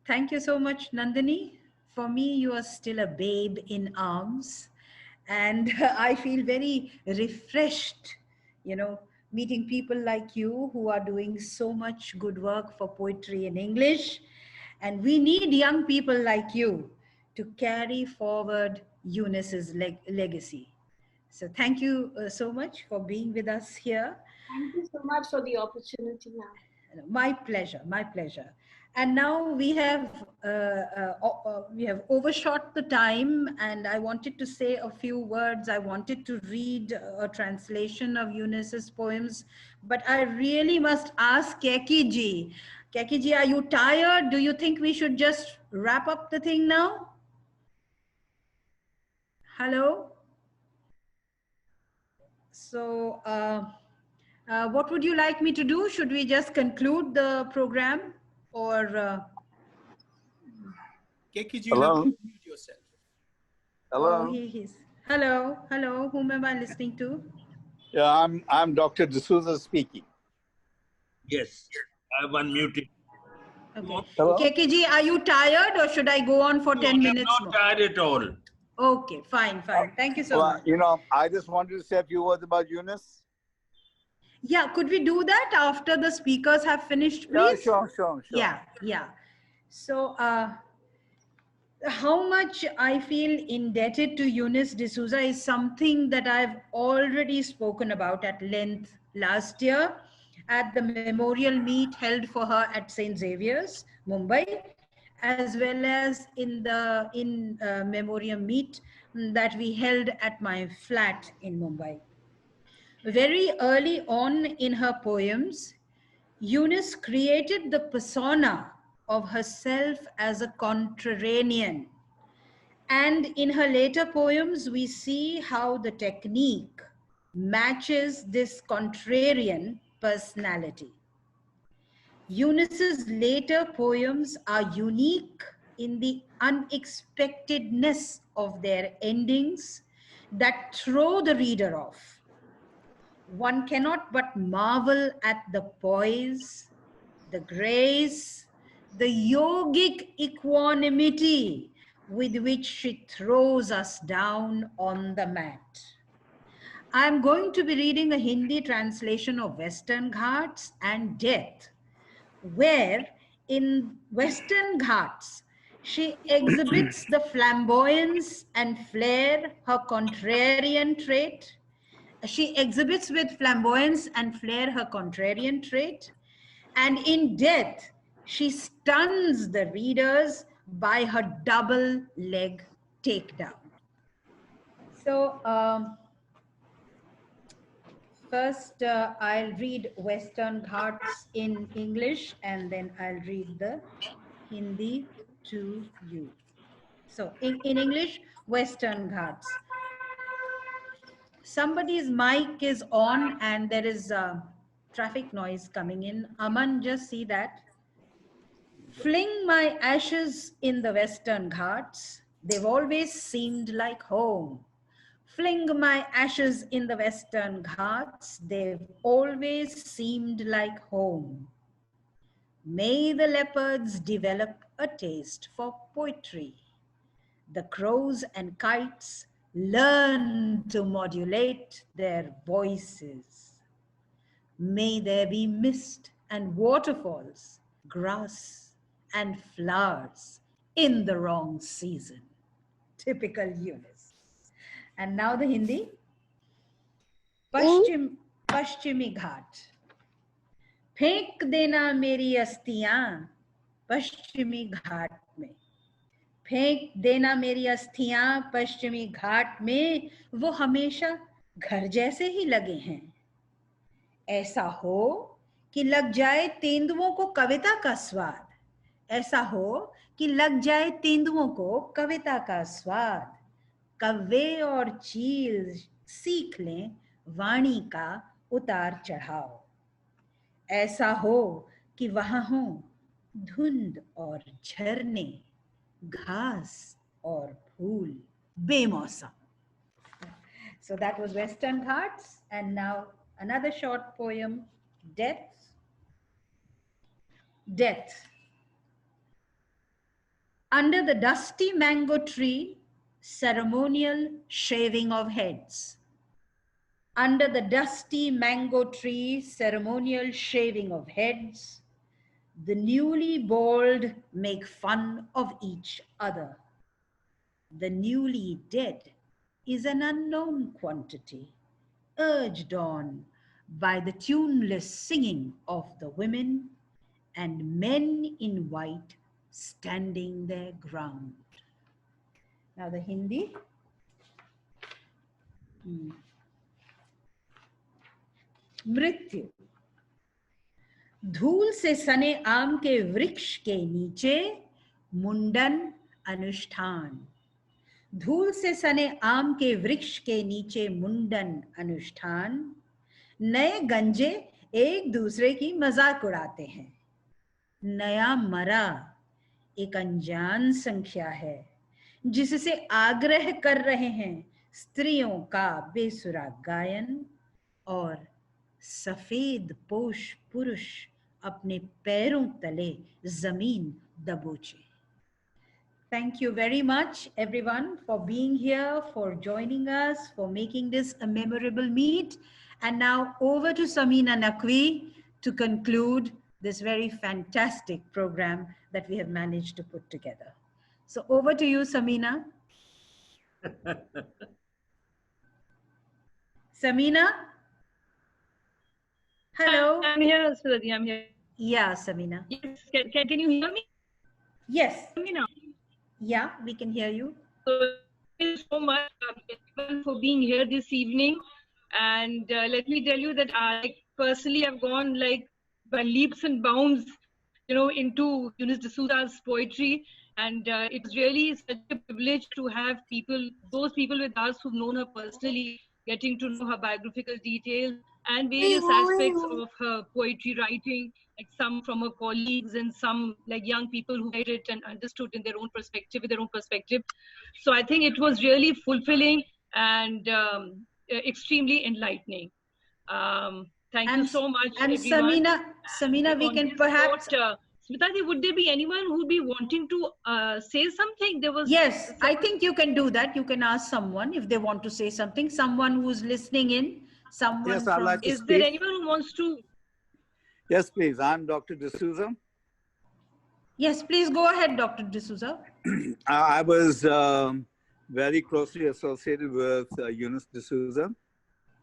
Thank you so much, Nandini. For me, you are still a babe in arms. And I feel very refreshed, meeting people like you who are doing so much good work for poetry in English. And we need young people like you to carry forward Eunice's legacy. So thank you so much for being with us here. Thank you so much for the opportunity now. My pleasure, my pleasure. And now we have overshot the time, and I wanted to say a few words. I wanted to read a translation of Eunice's poems, but I really must ask Keki ji. Keki ji, are you tired? Do you think we should just wrap up the thing now? Hello? So, what would you like me to do? Should we just conclude the program, or? Keki, you have to mute yourself. Hello. Oh, he's. Hello, hello. Whom am I listening to? Yeah, I'm Dr. D'Souza speaking. Yes, I've unmuted. Okay. Keki ji, are you tired, or should I go on for 10 minutes I'm not more? tired at all. Okay, fine, fine. Thank you so much. I just wanted to say a few words about Eunice. Yeah, could we do that after the speakers have finished, please? Yeah, sure. Yeah, yeah. So, how much I feel indebted to Eunice D'Souza is something that I've already spoken about at length last year at the memorial meet held for her at St. Xavier's, Mumbai, as well as in the Memoriam meet that we held at my flat in Mumbai. Very early on in her poems, Eunice created the persona of herself as a contrarian. And in her later poems, we see how the technique matches this contrarian personality. Eunice's later poems are unique in the unexpectedness of their endings that throw the reader off. One cannot but marvel at the poise, the grace, the yogic equanimity with which she throws us down on the mat. I'm going to be reading a Hindi translation of Western Ghats and Death, where in Western Ghats, she exhibits the flamboyance and flair, her contrarian trait. She exhibits with flamboyance and flair her contrarian trait. And in Death, she stuns the readers by her double leg takedown. So first I'll read Western Ghats in English, and then I'll read the Hindi to you. So in English, Western Ghats. Somebody's mic is on and there is traffic noise coming in. Aman, just see that. Fling my ashes in the Western Ghats. They've always seemed like home. Fling my ashes in the Western Ghats. They've always seemed like home. May the leopards develop a taste for poetry. The crows and kites learn to modulate their voices. May there be mist and waterfalls, grass and flowers in the wrong season. Typical Eunice. And now the Hindi. Pashchimi Ghat. फेंक देना मेरी अस्थियां पश्चिमी घाट में, फेंक देना मेरी अस्थियां पश्चिमी घाट में, वो हमेशा घर जैसे ही लगे हैं। ऐसा हो कि लग जाए तेंदुओं को कविता का स्वाद, ऐसा हो कि लग जाए तेंदुओं को कविता का स्वाद, कव्वे और चील सीख लें वाणी का उतार चढ़ाव। ऐसा हो कि वहां हो धुंध और झरने, घास और फूल बेमौसम. So that was Western Ghats, and now another short poem, Death. Death. Under the dusty mango tree, ceremonial shaving of heads. Under the dusty mango tree, ceremonial shaving of heads. The newly bald make fun of each other. The newly dead is an unknown quantity, urged on by the tuneless singing of the women and men in white standing their ground. Now the Hindi. मृत्यु. धूल से सने आम के वृक्ष के नीचे मुंडन अनुष्ठान. धूल से सने आम के वृक्ष के नीचे मुंडन अनुष्ठान. नए गंजे एक दूसरे की मजाक उड़ाते हैं. नया मरा एक अनजान संख्या है जिससे आग्रह कर रहे हैं स्त्रियों का बेसुरा गायन, और सफेद पोश पुरुष अपने पैरों तले जमीन दबोचे. Thank you very much, everyone, for being here, for joining us, for making this a memorable meet. And now over to Samina Naqvi to conclude this very fantastic program that we have managed to put together. So over to you, Samina. Samina? Hello? I'm here, Sridhar, I'm here. Yeah, Samina. Yes, can you hear me? Yes. Samina. Yeah, we can hear you. So thank you so much for being here this evening. And let me tell you that I personally have gone like by leaps and bounds, into Eunice D'Souza's poetry. And it's really such a privilege to have those people with us who've known her personally, getting to know her biographical details and various aspects of her poetry writing, like some from her colleagues and some like young people who read it and understood in their own perspective, with their own perspective. So I think it was really fulfilling and extremely enlightening. Thank you so much, and everyone. Samina, we can perhaps... Smita, would there be anyone who would be wanting to say something? Yes, I think you can do that. You can ask someone if they want to say something. Someone who's listening in. Someone yes, I'd like to Is speak. there anyone who wants to? Yes, please. I'm Dr. D'Souza. Yes, please go ahead, Dr. D'Souza. I was very closely associated with Eunice D'Souza,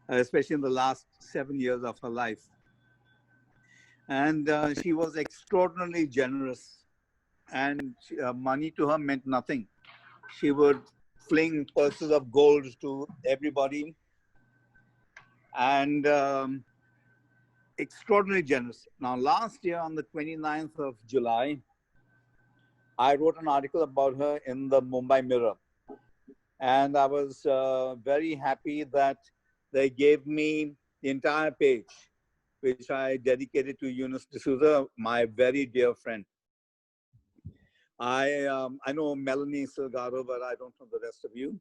especially in the last 7 years of her life. And she was extraordinarily generous, and money to her meant nothing. She would fling purses of gold to everybody, and extraordinarily generous. Now, last year on the 29th of July, I wrote an article about her in the Mumbai Mirror. And I was very happy that they gave me the entire page, which I dedicated to Eunice D'Souza, my very dear friend. I know Melanie Salgado, but I don't know the rest of you.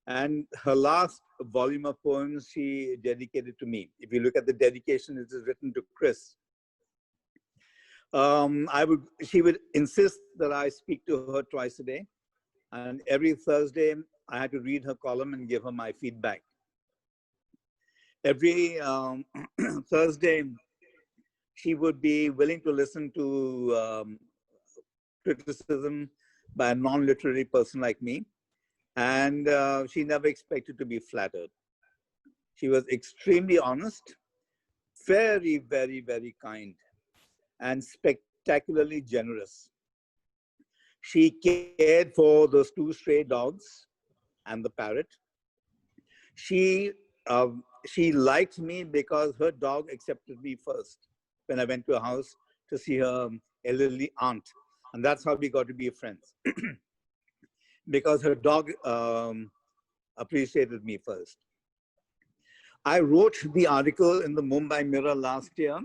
And her last volume of poems she dedicated to me. If you look at the dedication, it is written to Chris. She would insist that I speak to her twice a day. And every Thursday, I had to read her column and give her my feedback. Every Thursday, she would be willing to listen to criticism by a non-literary person like me. And she never expected to be flattered. She was extremely honest, very, very, very kind and spectacularly generous. She cared for those 2 stray dogs and the parrot. She liked me because her dog accepted me first when I went to her house to see her elderly aunt. And that's how we got to be friends. Because her dog appreciated me first. I wrote the article in the Mumbai Mirror last year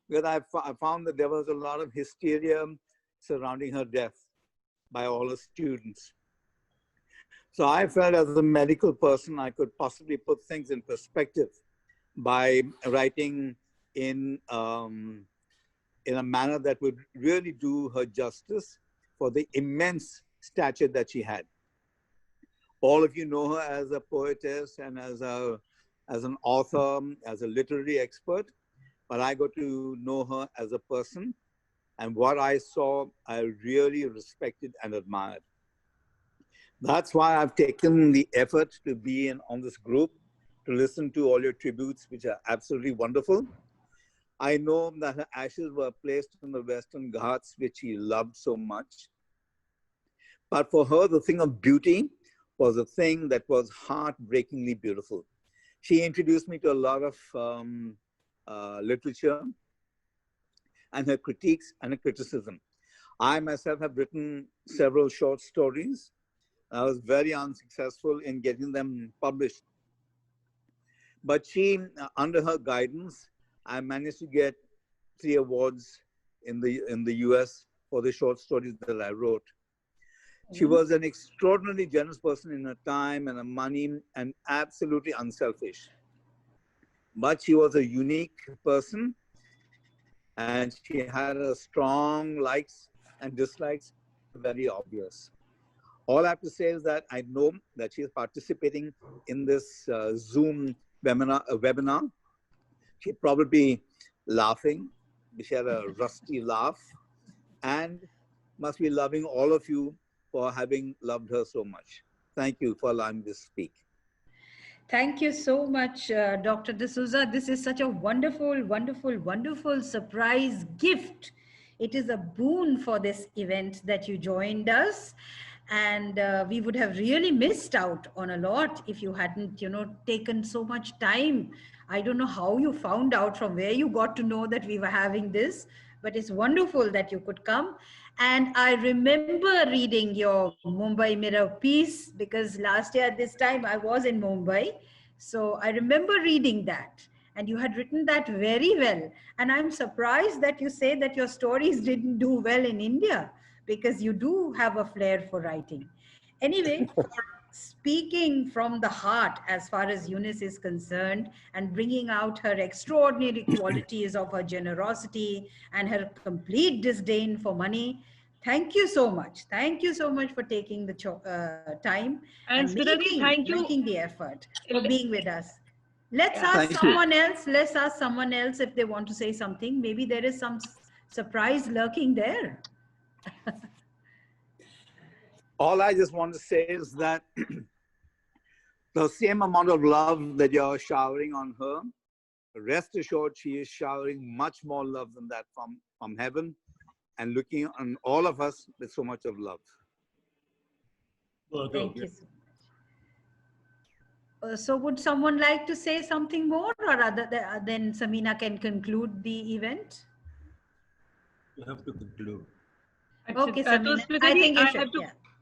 because I found that there was a lot of hysteria surrounding her death by all the students. So I felt as a medical person, I could possibly put things in perspective by writing in a manner that would really do her justice for the immense stature that she had. All of you know her as a poetess and as an author, as a literary expert, but I got to know her as a person. And what I saw, I really respected and admired. That's why I've taken the effort to be on this group, to listen to all your tributes, which are absolutely wonderful. I know that her ashes were placed in the Western Ghats, which she loved so much. But for her, the thing of beauty was a thing that was heartbreakingly beautiful. She introduced me to a lot of literature and her critiques and her criticism. I myself have written several short stories. I was very unsuccessful in getting them published. But she, under her guidance, I managed to get 3 awards in the US for the short stories that I wrote. She was an extraordinarily generous person in her time and her money, and absolutely unselfish. But she was a unique person, and she had a strong likes and dislikes, very obvious. All I have to say is that I know that she is participating in this Zoom webinar. She's probably laughing. She had a rusty laugh, and must be loving all of you for having loved her so much. Thank you for allowing me to speak. Thank you so much, Dr. D'Souza. This is such a wonderful, wonderful, wonderful surprise gift. It is a boon for this event that you joined us. And we would have really missed out on a lot if you hadn't, taken so much time. I don't know how you found out, from where you got to know that we were having this, but it's wonderful that you could come. And I remember reading your Mumbai Mirror piece, because last year at this time I was in Mumbai. So I remember reading that, and you had written that very well. And I'm surprised that you say that your stories didn't do well in India, because you do have a flair for writing. Anyway, for speaking from the heart as far as Eunice is concerned, and bringing out her extraordinary qualities of her generosity and her complete disdain for money, thank you so much. Thank you so much for taking the time and making the effort for being with us. Let's ask someone else. Let's ask someone else if they want to say something. Maybe there is some surprise lurking there. All I just want to say is that the same amount of love that you're showering on her, rest assured she is showering much more love than that from heaven, and looking on all of us with so much of love. Thank you so much. So would someone like to say something more, or then Samina can conclude the event? You have to conclude. Okay, Samina, I think you should.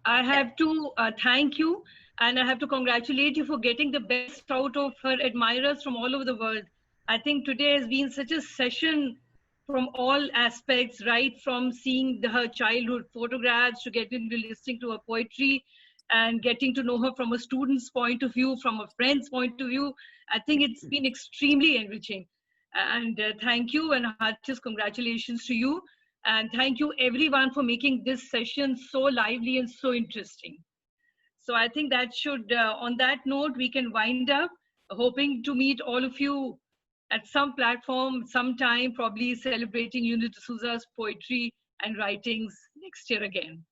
I have to thank you, and I have to congratulate you for getting the best out of her admirers from all over the world. I think today has been such a session from all aspects, right from seeing her childhood photographs to getting to listening to her poetry and getting to know her from a student's point of view, from a friend's point of view. I think it's been extremely enriching. And thank you, and heartiest congratulations to you. And thank you everyone for making this session so lively and so interesting. So I think that should, on that note, we can wind up, hoping to meet all of you at some platform, sometime, probably celebrating Eunice D'Souza's poetry and writings next year again.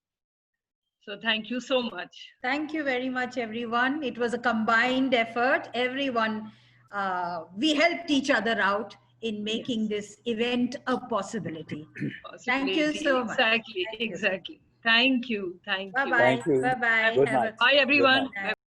So thank you so much. Thank you very much, everyone. It was a combined effort. Everyone we helped each other out in making this event a possibility. Thank you so much. Exactly, Thank you. exactly. Thank you. Thank you. Bye-bye. Thank you. Bye-bye. Good Have a- night. Bye, everyone. Good night.